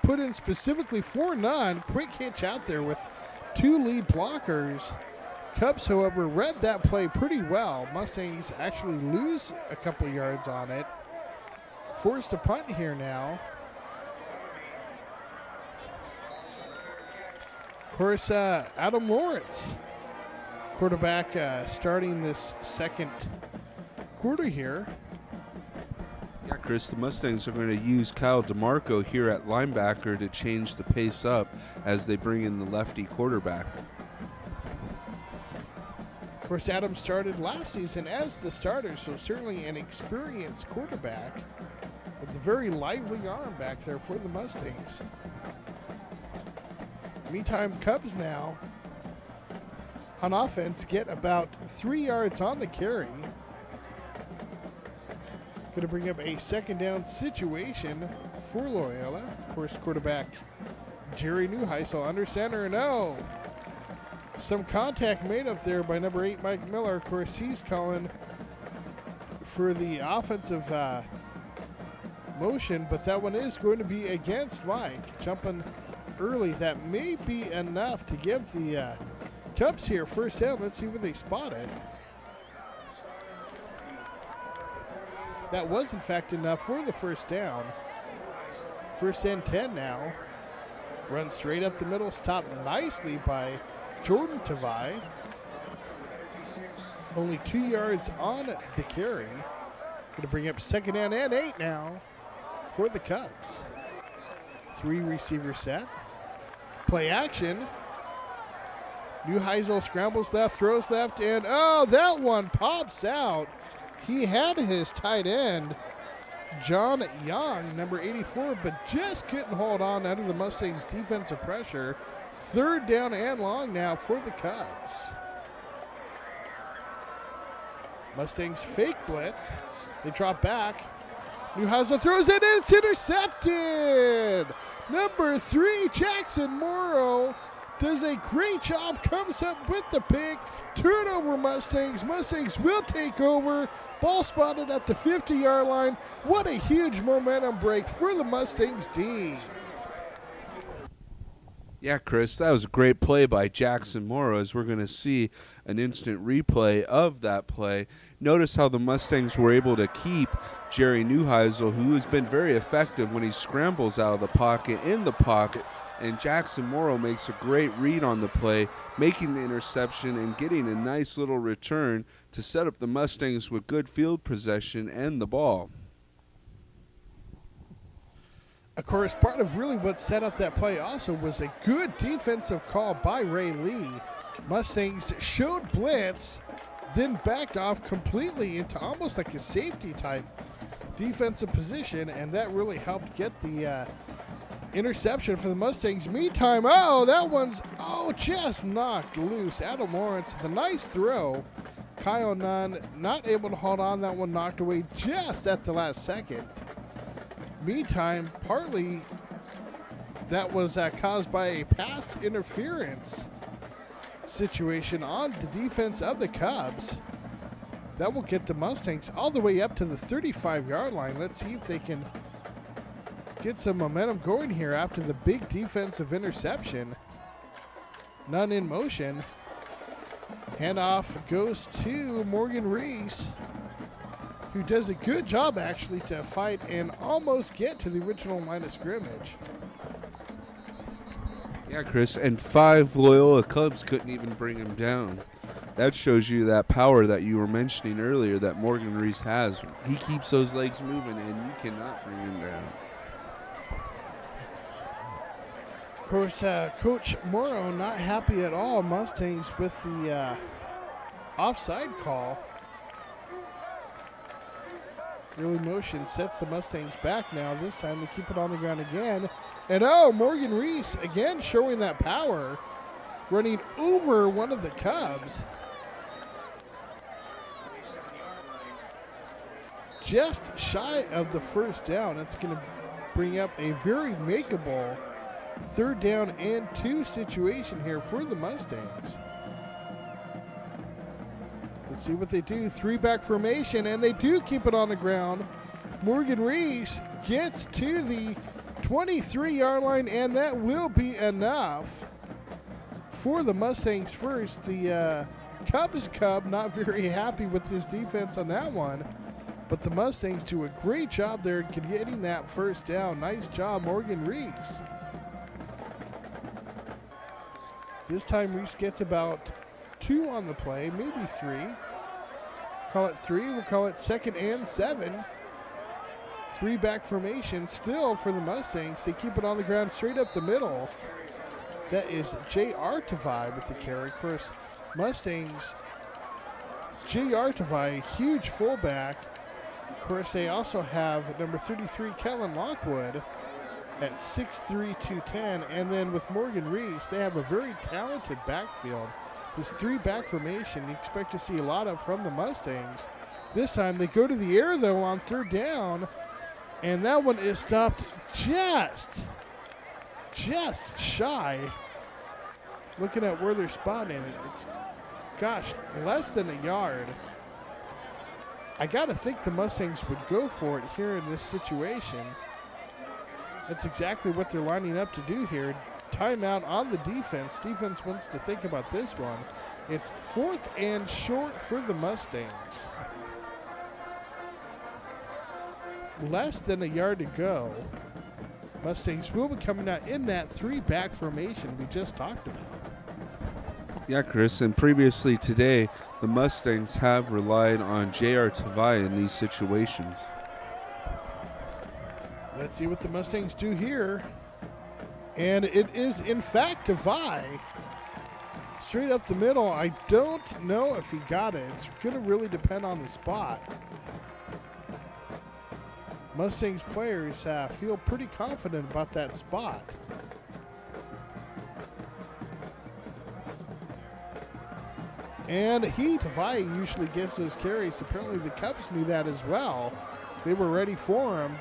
put in specifically for none. Quick hitch out there with 2 lead blockers. Cubs, however, read that play pretty well. Mustangs actually lose a couple yards on it. Forced to punt here now. Of course, Adam Lawrence, quarterback, starting this second quarter here. Yeah, Chris, the Mustangs are going to use Kyle DeMarco here at linebacker to change the pace up as they bring in the lefty quarterback. Of course, Adam started last season as the starter, so certainly an experienced quarterback with a very lively arm back there for the Mustangs. Meantime, Cubs now on offense get about 3 yards on the carry. Going to bring up a second down situation for Loyola. Of course, quarterback Jerry Neuheisel under center. No. Some contact made up there by number 8, Mike Miller. Of course, he's calling for the offensive motion, but that one is going to be against Mike. Jumping early. That may be enough to give the Cubs here first down. Let's see where they spot it. That was, in fact, enough for the first down. First and 10 now. Run straight up the middle, stopped nicely by Jordan Tavai. Only 2 yards on the carry. Going to bring up second down and 8 now for the Cubs. 3 receivers set. Play action. Neuheisel scrambles left, throws left, and that one pops out. He had his tight end, John Young, number 84, but just couldn't hold on under the Mustangs' defensive pressure. Third down and long now for the Cubs. Mustangs fake blitz. They drop back. Neuheisel throws it and it's intercepted. Number 3, Jackson Morrow does a great job, comes up with the pick. Turnover Mustangs. Mustangs will take over. Ball spotted at the 50-yard line. What a huge momentum break for the Mustangs D. Yeah, Chris, that was a great play by Jackson Morrow, as we're going to see an instant replay of that play. Notice how the Mustangs were able to keep Jerry Neuheisel, who has been very effective when he scrambles out of the pocket, in the pocket, and Jackson Morrow makes a great read on the play, making the interception and getting a nice little return to set up the Mustangs with good field possession and the ball. Of course, part of really what set up that play also was a good defensive call by Ray Lee. Mustangs showed blitz, then backed off completely into almost like a safety type defensive position, and that really helped get the interception for the Mustangs. Meantime, that one's just knocked loose. Adam Lawrence with a nice throw. Kyle Nunn not able to hold on. That one knocked away just at the last second. Meantime, partly that was caused by a pass interference situation on the defense of the Cubs. That will get the Mustangs all the way up to the 35-yard line. Let's see if they can get some momentum going here after the big defensive interception. None in motion. Handoff goes to Morgan Reese, who does a good job actually to fight and almost get to the original line of scrimmage. Yeah, Chris, and 5 Loyola Cubs couldn't even bring him down. That shows you that power that you were mentioning earlier that Morgan Reese has. He keeps those legs moving, and you cannot bring him down. Of course, Coach Morrow not happy at all, Mustangs, with the offside call. Early motion sets the Mustangs back now. This time they keep it on the ground again. And Morgan Reese again showing that power, running over one of the Cubs. Just shy of the first down. It's going to bring up a very makeable 3rd down and 2 situation here for the Mustangs. Let's see what they do. 3-back formation, and they do keep it on the ground. Morgan Reese gets to the 23-yard line, and that will be enough for the Mustangs first. The Cubs not very happy with this defense on that one, but the Mustangs do a great job there getting that first down. Nice job, Morgan Reese. This time Reese gets about 2 on the play, maybe 3. Call it 3. We'll call it 2nd and 7. 3-back formation still for the Mustangs. They keep it on the ground straight up the middle. That is J.R. Tavai with the carry. Of course, Mustangs, J.R. Tavai, huge fullback. Of course, they also have number 33, Kellen Lockwood, at 6'3", 210. And then with Morgan Reese, they have a very talented backfield. This 3-back formation you expect to see a lot of from the Mustangs. This time they go to the air, though, on 3rd down. And that one is stopped just shy. Looking at where they're spotting it, it's, less than a yard. I got to think the Mustangs would go for it here in this situation. That's exactly what they're lining up to do here. Timeout on the defense. Defense wants to think about this one. It's 4th and short for the Mustangs. Less than a yard to go. Mustangs will be coming out in that 3-back formation we just talked about. Yeah, Chris, and previously today, the Mustangs have relied on J.R. Tavai in these situations. Let's see what the Mustangs do here. And it is, in fact, Tavai. Straight up the middle. I don't know if he got it. It's going to really depend on the spot. Mustangs players feel pretty confident about that spot. And Tavai usually gets those carries. Apparently the Cubs knew that as well. They were ready for him.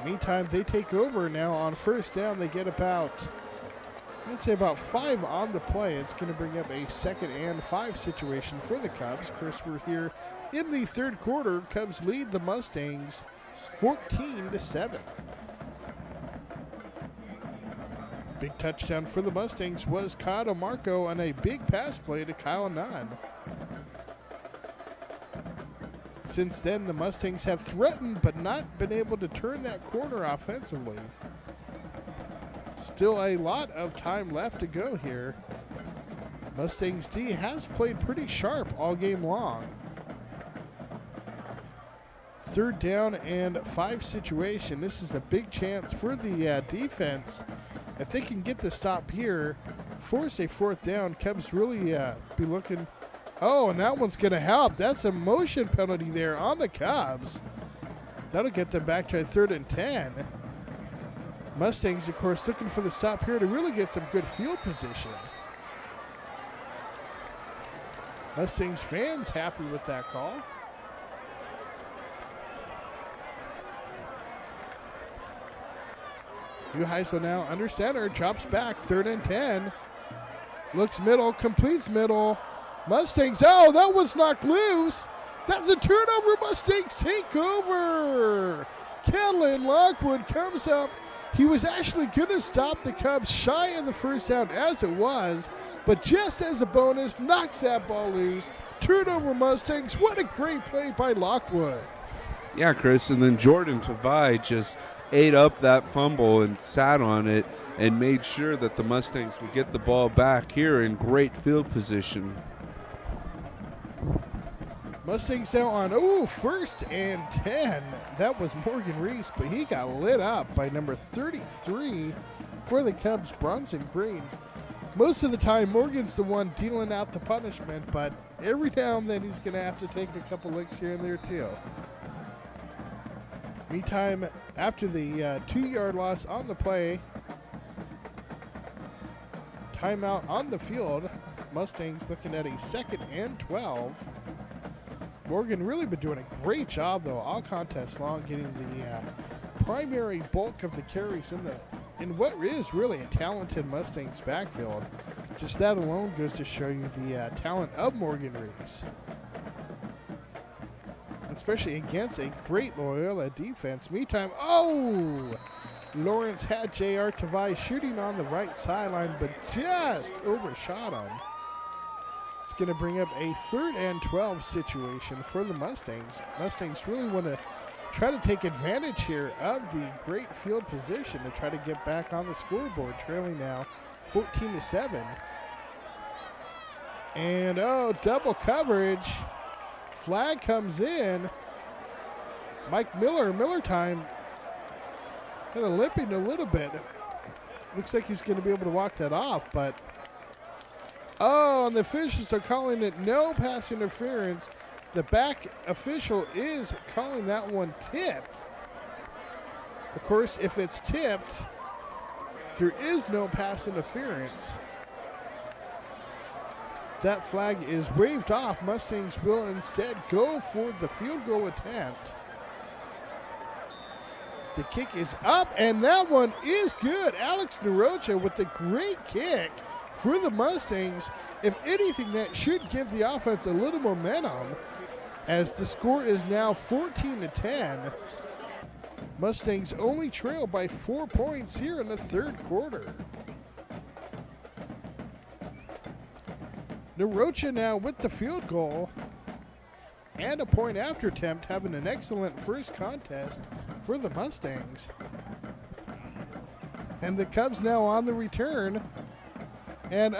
Meantime, they take over now on first down. They get about, let's say about 5 on the play. It's going to bring up a 2nd and 5 situation for the Cubs. Of course, we're here in the third quarter. Cubs lead the Mustangs 14-7. Big touchdown for the Mustangs was Kyle DeMarco on a big pass play to Kyle Nunn. Since then, the Mustangs have threatened but not been able to turn that corner offensively. Still a lot of time left to go here. Mustangs D has played pretty sharp all game long. 3rd down and 5 situation. This is a big chance for the defense. If they can get the stop here, force a 4th down, Cubs really be looking. Oh, and that one's going to help. That's a motion penalty there on the Cubs. That'll get them back to a 3rd and 10. Mustangs, of course, looking for the stop here to really get some good field position. Mustangs fans happy with that call. Uheisel now under center, drops back, 3rd and 10. Looks middle, completes middle. Mustangs, oh, that was knocked loose. That's a turnover. Mustangs take over. Kellen Lockwood comes up. He was actually going to stop the Cubs shy of the first down as it was, but just as a bonus, knocks that ball loose. Turnover Mustangs. What a great play by Lockwood. Yeah, Chris, and then Jordan Tavai just ate up that fumble and sat on it and made sure that the Mustangs would get the ball back here in great field position. Mustangs now on, 1st and 10. That was Morgan Reese, but he got lit up by number 33 for the Cubs, Bronson Green. Most of the time, Morgan's the one dealing out the punishment, but every now and then he's going to have to take a couple licks here and there too. Meantime, after the 2-yard loss on the play, timeout on the field, Mustangs looking at a 2nd and 12. Morgan really been doing a great job, though, all contest long, getting the primary bulk of the carries in what is really a talented Mustangs backfield. Just that alone goes to show you the talent of Morgan Reese, especially against a great Loyola defense. Meantime, Lawrence had J.R. Tavai shooting on the right sideline, but just overshot him. It's going to bring up a 3rd and 12 situation for the Mustangs. Mustangs really want to try to take advantage here of the great field position to try to get back on the scoreboard, trailing now 14-7. And double coverage. Flag comes in. Mike Miller time. Kind of limping a little bit. Looks like he's going to be able to walk that off, but and the officials are calling it no pass interference. The back official is calling that one tipped. Of course, if it's tipped, there is no pass interference. That flag is waved off. Mustangs will instead go for the field goal attempt. The kick is up, and that one is good. Alex Narocha with the great kick for the Mustangs. If anything, that should give the offense a little momentum, as the score is now 14-10. Mustangs only trail by 4 points here in the third quarter. Narocha now with the field goal and a point after attempt, having an excellent first contest for the Mustangs. And the Cubs now on the return. And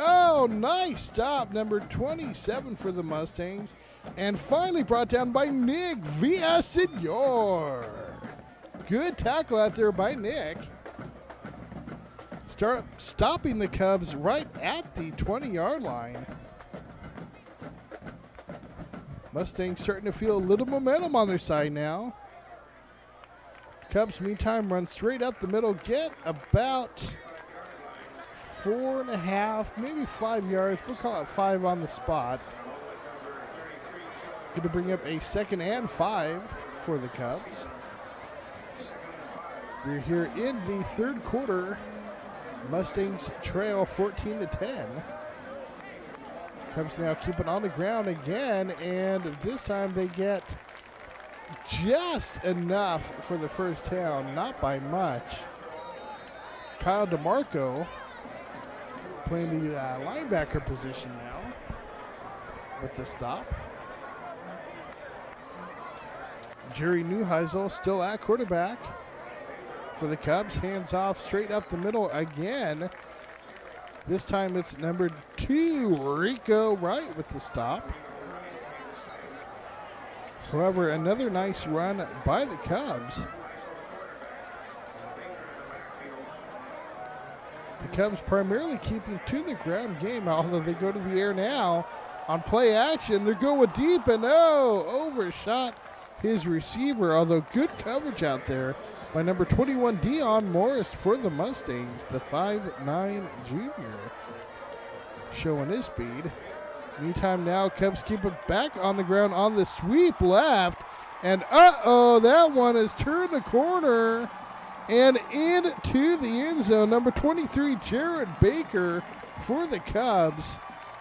nice stop, number 27 for the Mustangs. And finally brought down by Nick Villasenor. Good tackle out there by Nick. Stopping the Cubs right at the 20-yard line. Mustangs starting to feel a little momentum on their side now. Cubs, meantime, run straight up the middle, get about 4.5, maybe 5 yards. We'll call it 5 on the spot. Going to bring up a 2nd and 5. for the Cubs. We're here in the third quarter. Mustangs trail 14-10. Cubs now keep it on the ground again, and this time they get just enough for the first down, not by much. Kyle DeMarco playing the linebacker position now with the stop. Jerry Neuheisel still at quarterback for the Cubs. Hands off straight up the middle again. This time it's number 2, Rico Wright with the stop. However, another nice run by the Cubs. The Cubs primarily keeping to the ground game, although they go to the air now on play action. They're going deep and overshot his receiver, although good coverage out there by number 21, Dion Morris for the Mustangs, the 5'9" junior, showing his speed. Meantime now, Cubs keep it back on the ground on the sweep left, and that one has turned the corner and into the end zone. Number 23, Jared Baker for the Cubs,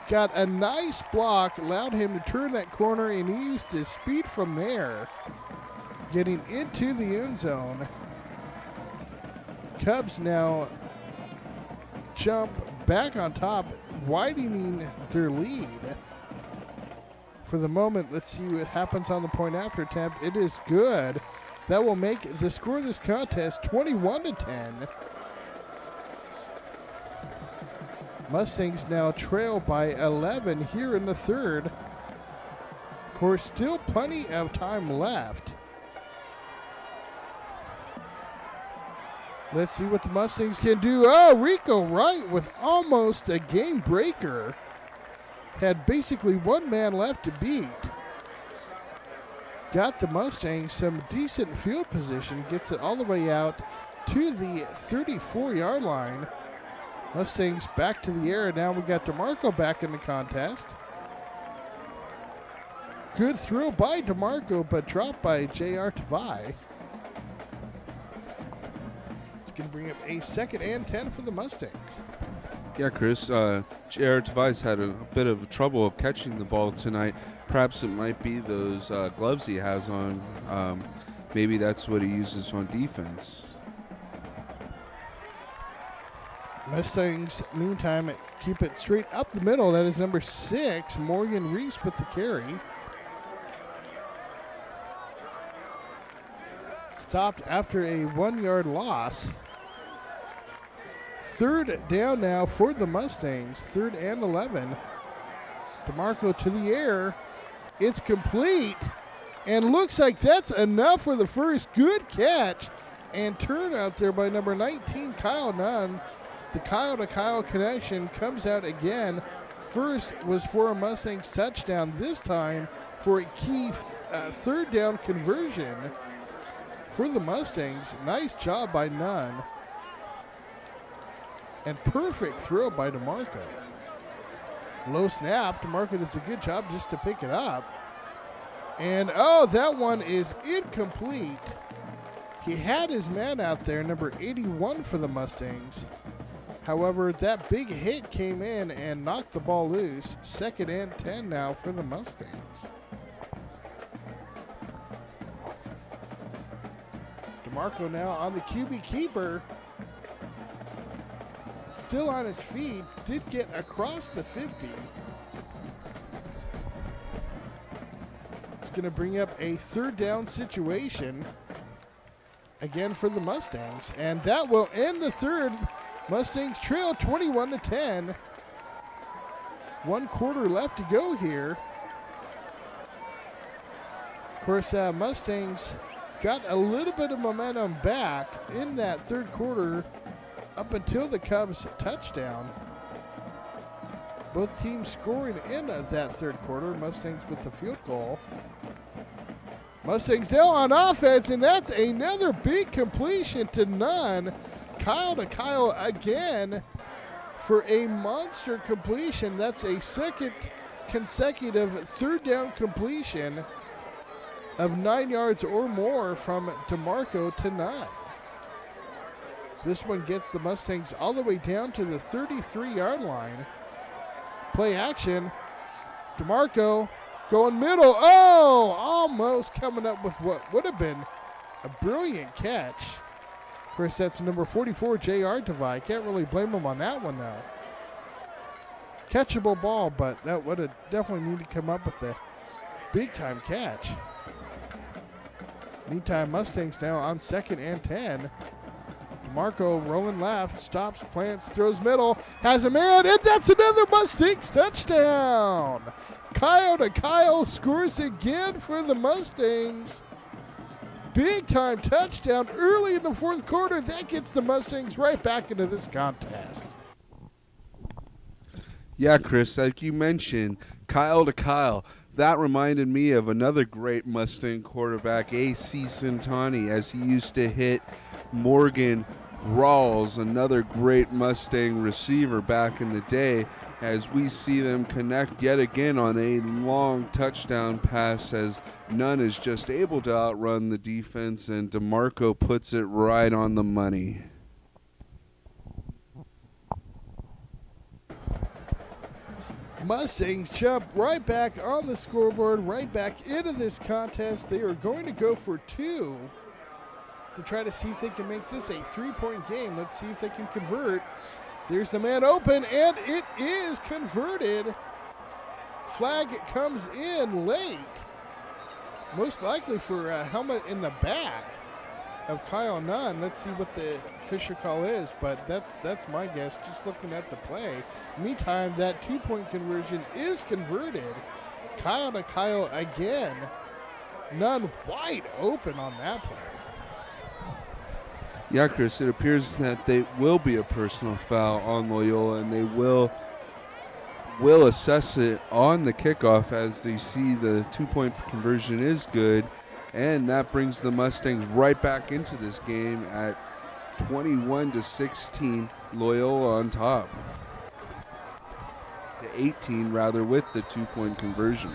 got a nice block, allowed him to turn that corner, and he used his speed from there, getting into the end zone. Cubs now jump back on top, widening their lead. For the moment, let's see what happens on the point after attempt. It is good. That will make the score of this contest 21-10. Mustangs now trail by 11 here in the third. Of course, still plenty of time left. Let's see what the Mustangs can do. Rico Wright with almost a game breaker. Had basically one man left to beat. Got the Mustangs some decent field position. Gets it all the way out to the 34-yard line. Mustangs back to the air. Now we got DeMarco back in the contest. Good throw by DeMarco, but dropped by J.R. Tavai. It's going to bring up a 2nd and 10 for the Mustangs. Yeah, Chris, J.R. Tavai's had a bit of trouble catching the ball tonight. Perhaps it might be those gloves he has on. Maybe that's what he uses on defense. Mustangs, meantime, keep it straight up the middle. That is number 6, Morgan Reese with the carry. Stopped after a 1-yard loss. 3rd down now for the Mustangs. 3rd and 11. DeMarco to the air. It's complete. And looks like that's enough for the first. Good catch and turn out there by number 19, Kyle Nunn. The Kyle-to-Kyle connection comes out again. First was for a Mustangs touchdown. This time for a key 3rd down conversion for the Mustangs. Nice job by Nunn. And perfect throw by DeMarco. Low snap. DeMarco does a good job just to pick it up. And that one is incomplete. He had his man out there, number 81 for the Mustangs. However, that big hit came in and knocked the ball loose. 2nd and 10 now for the Mustangs. DeMarco now on the QB keeper. Still on his feet. Did get across the 50. It's going to bring up a 3rd down situation again for the Mustangs. And that will end the third. Mustangs trail 21-10. 1 quarter left to go here. Of course, Mustangs got a little bit of momentum back in that 3rd quarter up until the Cubs touchdown. Both teams scoring in that 3rd quarter. Mustangs with the field goal. Mustangs now on offense, and that's another big completion to Nunn. Kyle again for a monster completion. That's a 2nd consecutive 3rd down completion. of 9 yards or more from DeMarco to none. This one gets the Mustangs all the way down to the 33-yard line. Play action. DeMarco going middle. Oh, almost coming up with what would have been a brilliant catch. Of course, that's number 44, J.R. Tavai. Can't really blame him on that one, though. Catchable ball, but that would have definitely need to come up with a big-time catch. Meantime, Mustangs now on 2nd and 10. DeMarco rolling left, stops, plants, throws middle, has a man, and that's another Mustangs touchdown. Kyle scores again for the Mustangs. Big-time touchdown early in the 4th quarter. That gets the Mustangs right back into this contest. Yeah, Chris, like you mentioned, Kyle. That reminded me of another great Mustang quarterback, A.C. Santani, as he used to hit Morgan Rawls, another great Mustang receiver back in the day, as we see them connect yet again on a long touchdown pass as Nunn is just able to outrun the defense, and DeMarco puts it right on the money. Mustangs jump right back on the scoreboard, right back into this contest. They are going to go for 2 to try to see if they can make this a 3-point game. Let's see if they can convert. There's the man open, and it is converted. Flag comes in late, most likely for a helmet in the back of Kyle Nunn. Let's see what the official call is, but that's my guess, just looking at the play. Meantime, that 2-point conversion is converted. Kyle again. Nunn wide open on that play. Yeah, Chris, it appears that they will be a personal foul on Loyola, and they will assess it on the kickoff as they see the 2-point conversion is good. And that brings the Mustangs right back into this game at 21-16, Loyola on top. To 18, rather, with the 2-point conversion.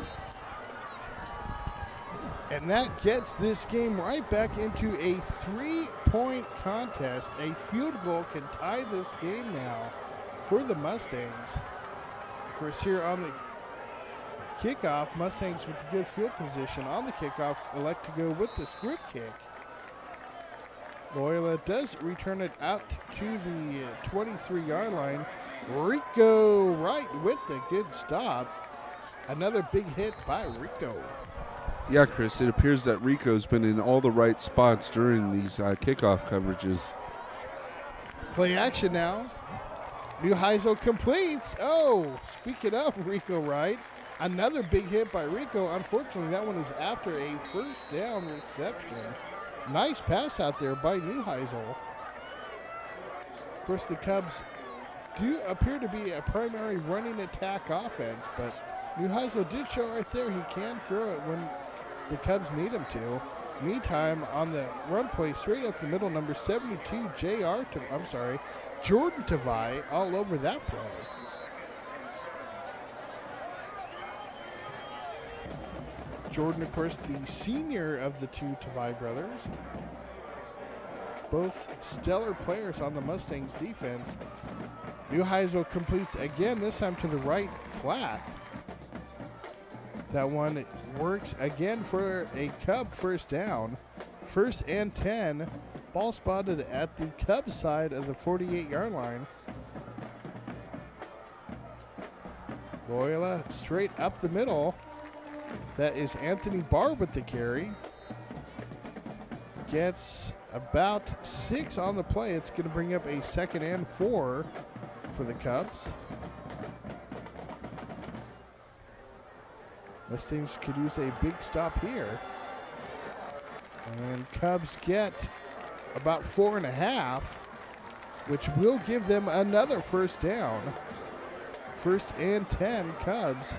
And that gets this game right back into a 3-point contest. A field goal can tie this game now for the Mustangs. Of course, here on the kickoff, Mustangs with the good field position on the kickoff elect to go with the script kick. Loyola does return it out to the 23-yard line. Rico right with the good stop. Another big hit by Rico. Yeah, Chris, it appears that Rico's been in all the right spots during these kickoff coverages. Play action now. Neuheisel completes. Oh, speaking of Rico Wright, another big hit by Rico. Unfortunately, that one is after a first down reception. Nice pass out there by Neuheisel. Of course, the Cubs do appear to be a primary running attack offense, but Neuheisel did show right there he can throw it when the Cubs need him to. Meantime, on the run play, straight up the middle, number 72, Jordan Tavai, all over that play. Jordan, of course, the senior of the two Tavai brothers. Both stellar players on the Mustangs defense. Neuheisel completes again, this time to the right flat. That one works again for a Cub first down. 1st and 10. Ball spotted at the Cubs side of the 48-yard line. Loyola straight up the middle. That is Anthony Barr with the carry. Gets about 6 on the play. It's going to bring up a 2nd and 4 for the Cubs. Mustangs could use a big stop here. And Cubs get about 4.5, which will give them another first down. 1st and 10, Cubs.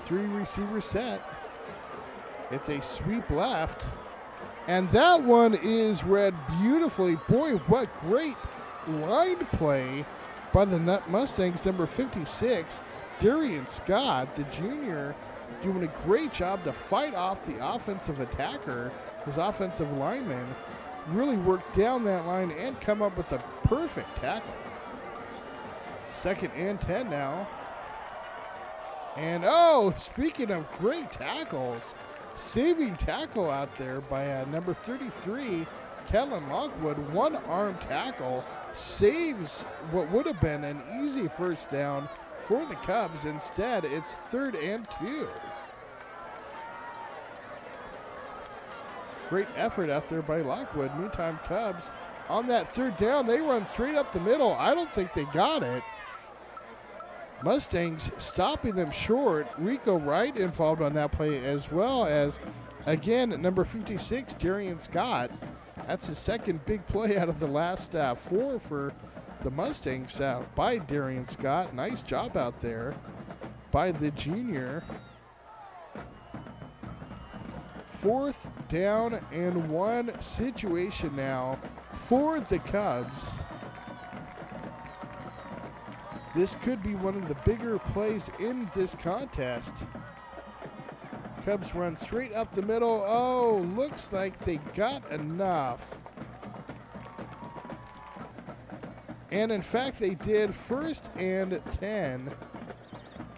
3 receivers set. It's a sweep left. And that one is read beautifully. Boy, what great line play by the Mustangs, number 56. Darian Scott, the junior doing a great job to fight off the offensive attacker. His offensive lineman really worked down that line and come up with a perfect tackle. 2nd and 10 now. And speaking of great tackles, saving tackle out there by number 33, Kellen Lockwood. One-arm tackle saves what would have been an easy first down for the Cubs. Instead, it's 3rd and 2. Great effort out there by Lockwood. Meantime, Cubs on that 3rd down, they run straight up the middle. I don't think they got it. Mustangs stopping them short. Rico Wright involved on that play, as well as, again, number 56, Darian Scott. That's his 2nd big play out of the last 4 for the Mustangs by Darian Scott. Nice job out there by the junior. 4th down and 1 situation now for the Cubs. This could be one of the bigger plays in this contest. Cubs run straight up the middle. Looks like they got enough. And in fact, they did. 1st and 10.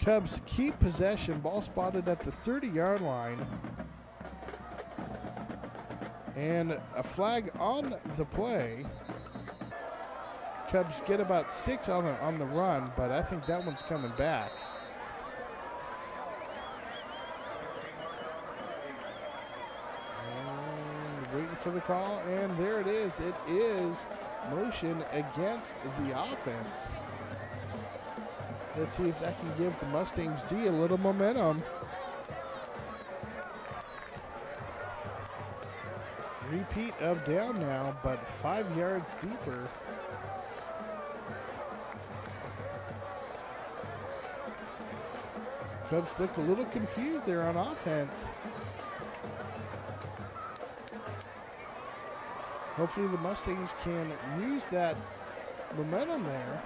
Cubs keep possession. Ball spotted at the 30-yard line. And a flag on the play. Cubs get about 6 on the run, but I think that one's coming back. And waiting for the call, and there it is. It is motion against the offense. Let's see if that can give the Mustangs D a little momentum. Repeat of down now, but 5 yards deeper. Cubs look a little confused there on offense. Hopefully the Mustangs can use that momentum there.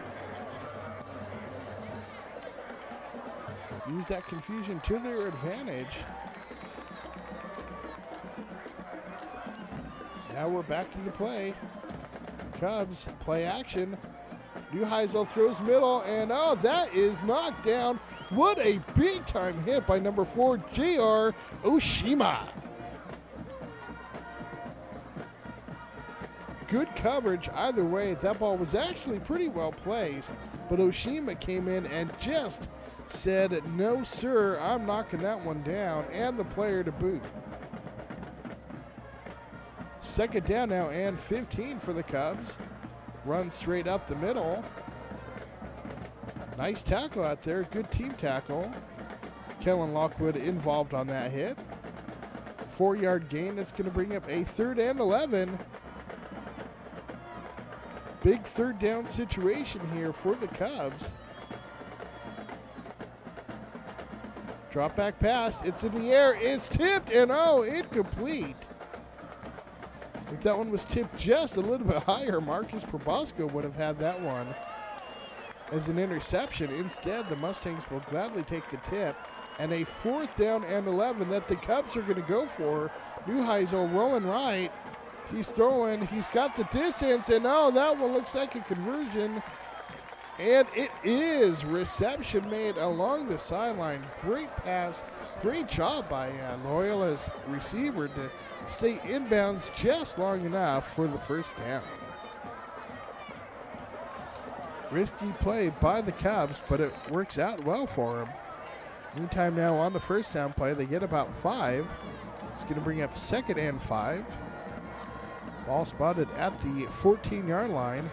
Use that confusion to their advantage. Now we're back to the play. Cubs play action. Neuheisel throws middle, and that is knocked down. What a big-time hit by number 4, J.R. Oshima. Good coverage either way. That ball was actually pretty well placed, but Oshima came in and just said, "No, sir, I'm knocking that one down," and the player to boot. 2nd down now and 15 for the Cubs. Run straight up the middle. Nice tackle out there. Good team tackle. Kellen Lockwood involved on that hit. 4-yard gain. That's going to bring up a 3rd and 11. Big 3rd down situation here for the Cubs. Drop back pass. It's in the air. It's tipped and incomplete. If that one was tipped just a little bit higher, Marcus Probosco would have had that one as an interception. Instead, the Mustangs will gladly take the tip. And a 4th down and 11 that the Cubs are going to go for. Neuheisel rolling right. He's throwing. He's got the distance. And that one looks like a conversion. And it is. Reception made along the sideline. Great pass. Great job by Loyola's receiver to stay inbounds just long enough for the 1st down. Risky play by the Cubs, but it works out well for them. Meantime now on the 1st down play, they get about 5. It's going to bring up 2nd and 5. Ball spotted at the 14-yard line.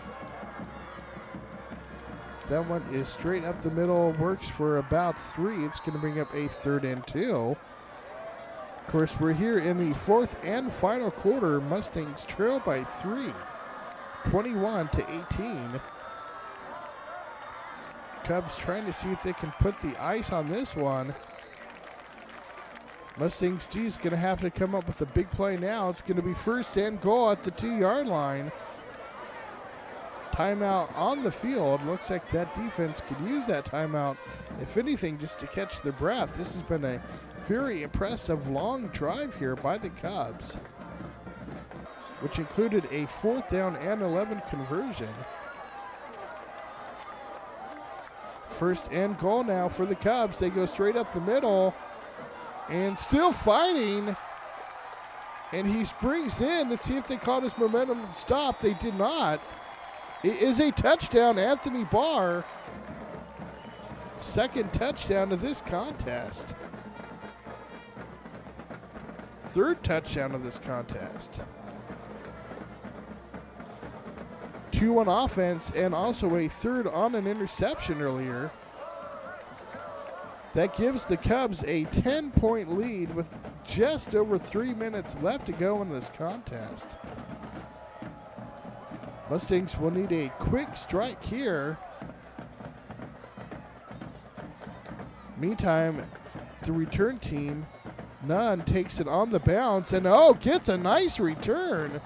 That one is straight up the middle, works for about 3. It's going to bring up a 3rd and 2. Of course, we're here in the 4th and final quarter. Mustangs trail by 3, 21-18. Cubs trying to see if they can put the ice on this one. Mustangs D is going to have to come up with a big play now. It's going to be 1st and goal at the 2-yard line. timeout on the field. Looks like that defense could use that timeout, if anything, just to catch their breath. This has been a very impressive long drive here by the Cubs, which included a 4th down and 11 conversion. First and goal now for the Cubs. They go straight up the middle and still fighting. And he springs in. Let's see if they caught his momentum stop. They did not. It is a touchdown, Anthony Barr. Second touchdown of this contest. Third touchdown of this contest. 2 on offense and also a third on an interception earlier. That gives the Cubs a 10-point lead with just over 3 minutes left to go in this contest. Mustangs will need a quick strike here. Meantime, the return team, Nunn, takes it on the bounce and gets a nice return.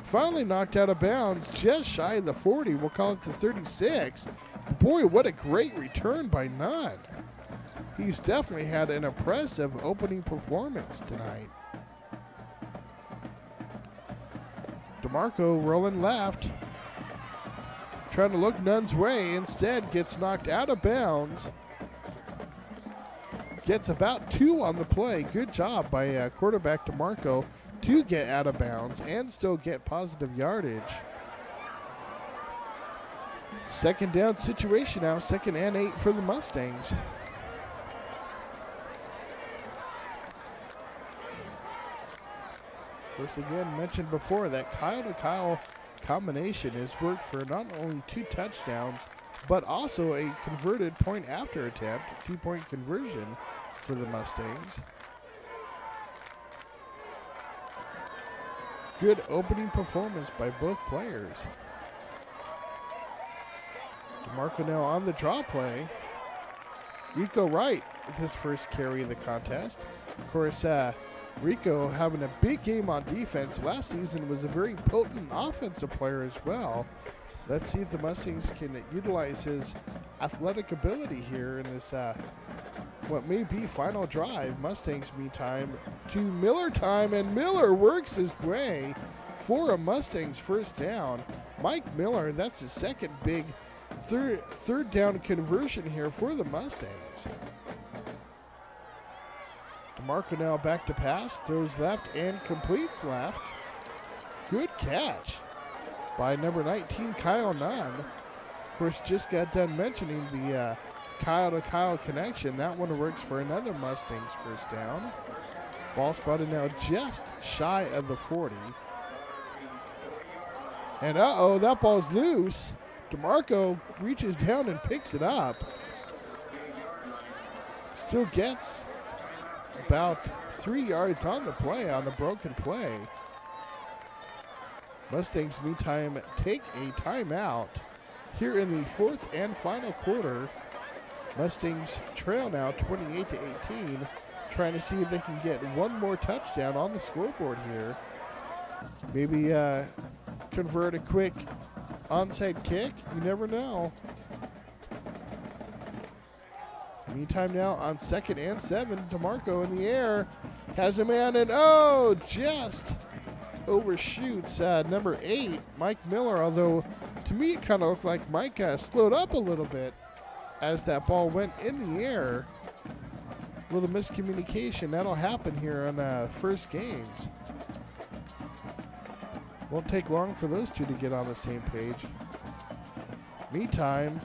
Finally knocked out of bounds just shy of the 40. We'll call it the 36. Boy, what a great return by Nunn. He's definitely had an impressive opening performance tonight. DeMarco rolling left, trying to look Nunn's way. Instead, gets knocked out of bounds. Gets about 2 on the play. Good job by quarterback DeMarco to get out of bounds and still get positive yardage. Second down situation now, 2nd and 8 for the Mustangs. First again, mentioned before, that Kyle-to-Kyle combination has worked for not only 2 touchdowns, but also a converted point after attempt, 2-point conversion for the Mustangs. Good opening performance by both players. DeMarco now on the draw play. Rico Wright with his first carry of the contest. Of course, Rico having a big game on defense. Last season was a very potent offensive player as well. Let's see if the Mustangs can utilize his athletic ability here in this what may be final drive. Mustangs, meantime, to Miller time, and Miller works his way for a Mustangs first down. Mike Miller, that's his second big third down conversion here for the Mustangs. DeMarco now back to pass, throws left and completes left. Good catch by number 19, Kyle Nunn. Of course, just got done mentioning the Kyle-to-Kyle connection. That one works for another Mustangs first down. Ball spotted now just shy of the 40. And that ball's loose. DeMarco reaches down and picks it up. Still gets about 3 yards on the play on a broken play. Mustangs, meantime, take a timeout here in the 4th and final quarter. Mustangs trail now 28-18, trying to see if they can get one more touchdown on the scoreboard here. Maybe convert a quick onside kick. You never know. Meantime now on 2nd and 7, DeMarco in the air, has a man and just overshoots number 8, Mike Miller, although to me it kind of looked like Mike slowed up a little bit as that ball went in the air. A little miscommunication. That'll happen here on first games. Won't take long for those two to get on the same page. Meantime,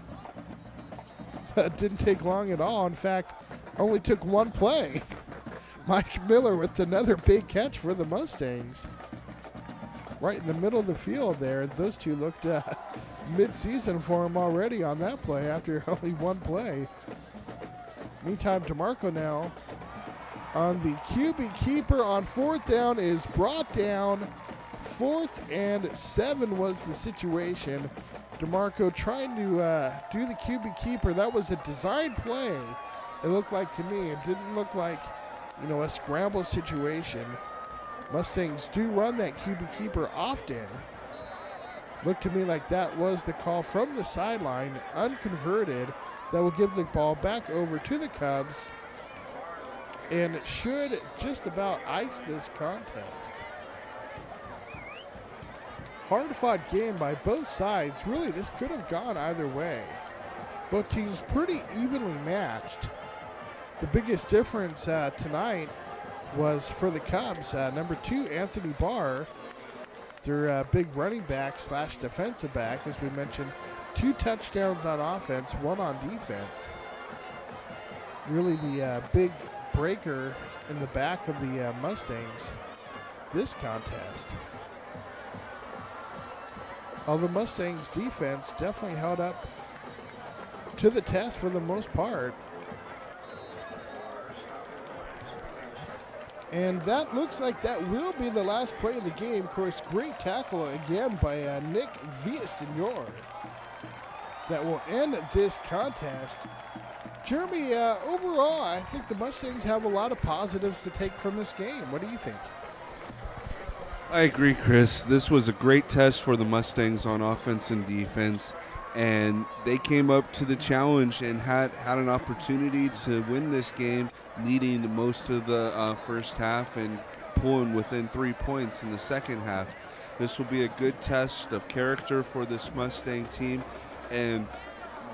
it didn't take long at all. In fact, only took one play. Mike Miller with another big catch for the Mustangs. Right in the middle of the field there. Those two looked mid-season for him already on that play after only one play. Meantime, DeMarco now on the QB keeper on 4th down is brought down. 4th and 7 was the situation. DeMarco trying to do the QB keeper. That was a design play, it looked like to me. It didn't look like, a scramble situation. Mustangs do run that QB keeper often. Looked to me like that was the call from the sideline, unconverted, that will give the ball back over to the Cubs and should just about ice this contest. Hard-fought game by both sides. Really, this could have gone either way. Both teams pretty evenly matched. The biggest difference tonight was for the Cubs, number 2, Anthony Barr, their big running back / defensive back, as we mentioned, 2 touchdowns on offense, 1 on defense. Really the big breaker in the back of the Mustangs this contest. Although Mustangs defense definitely held up to the test for the most part. And that looks like that will be the last play of the game. Of course, great tackle again by Nick Villasenor. That will end this contest. Jeremy, overall, I think the Mustangs have a lot of positives to take from this game. What do you think? I agree, Chris. This was a great test for the Mustangs on offense and defense, and they came up to the challenge and had an opportunity to win this game, leading to most of the first half and pulling within 3 points in the second half. This will be a good test of character for this Mustang team, and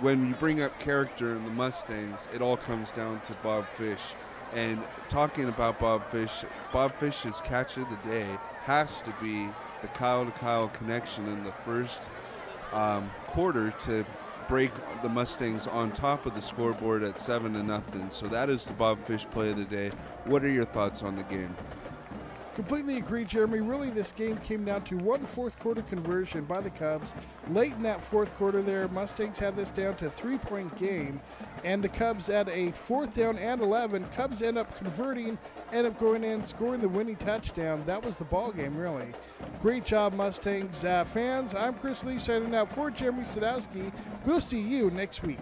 when you bring up character in the Mustangs, it all comes down to Bob Fish. And talking about Bob Fish's catch of the day has to be the Kyle-to-Kyle connection in the first quarter to break the Mustangs on top of the scoreboard at 7-0. So that is the Bob Fish play of the day. What are your thoughts on the game? Completely agree, Jeremy. Really, this game came down to 1 fourth-quarter conversion by the Cubs. Late in that fourth quarter there, Mustangs had this down to a 3-point game, and the Cubs at a 4th down and 11. Cubs end up converting, end up going in, scoring the winning touchdown. That was the ball game, really. Great job, Mustangs. Fans, I'm Chris Lee signing out for Jeremy Sadowski. We'll see you next week.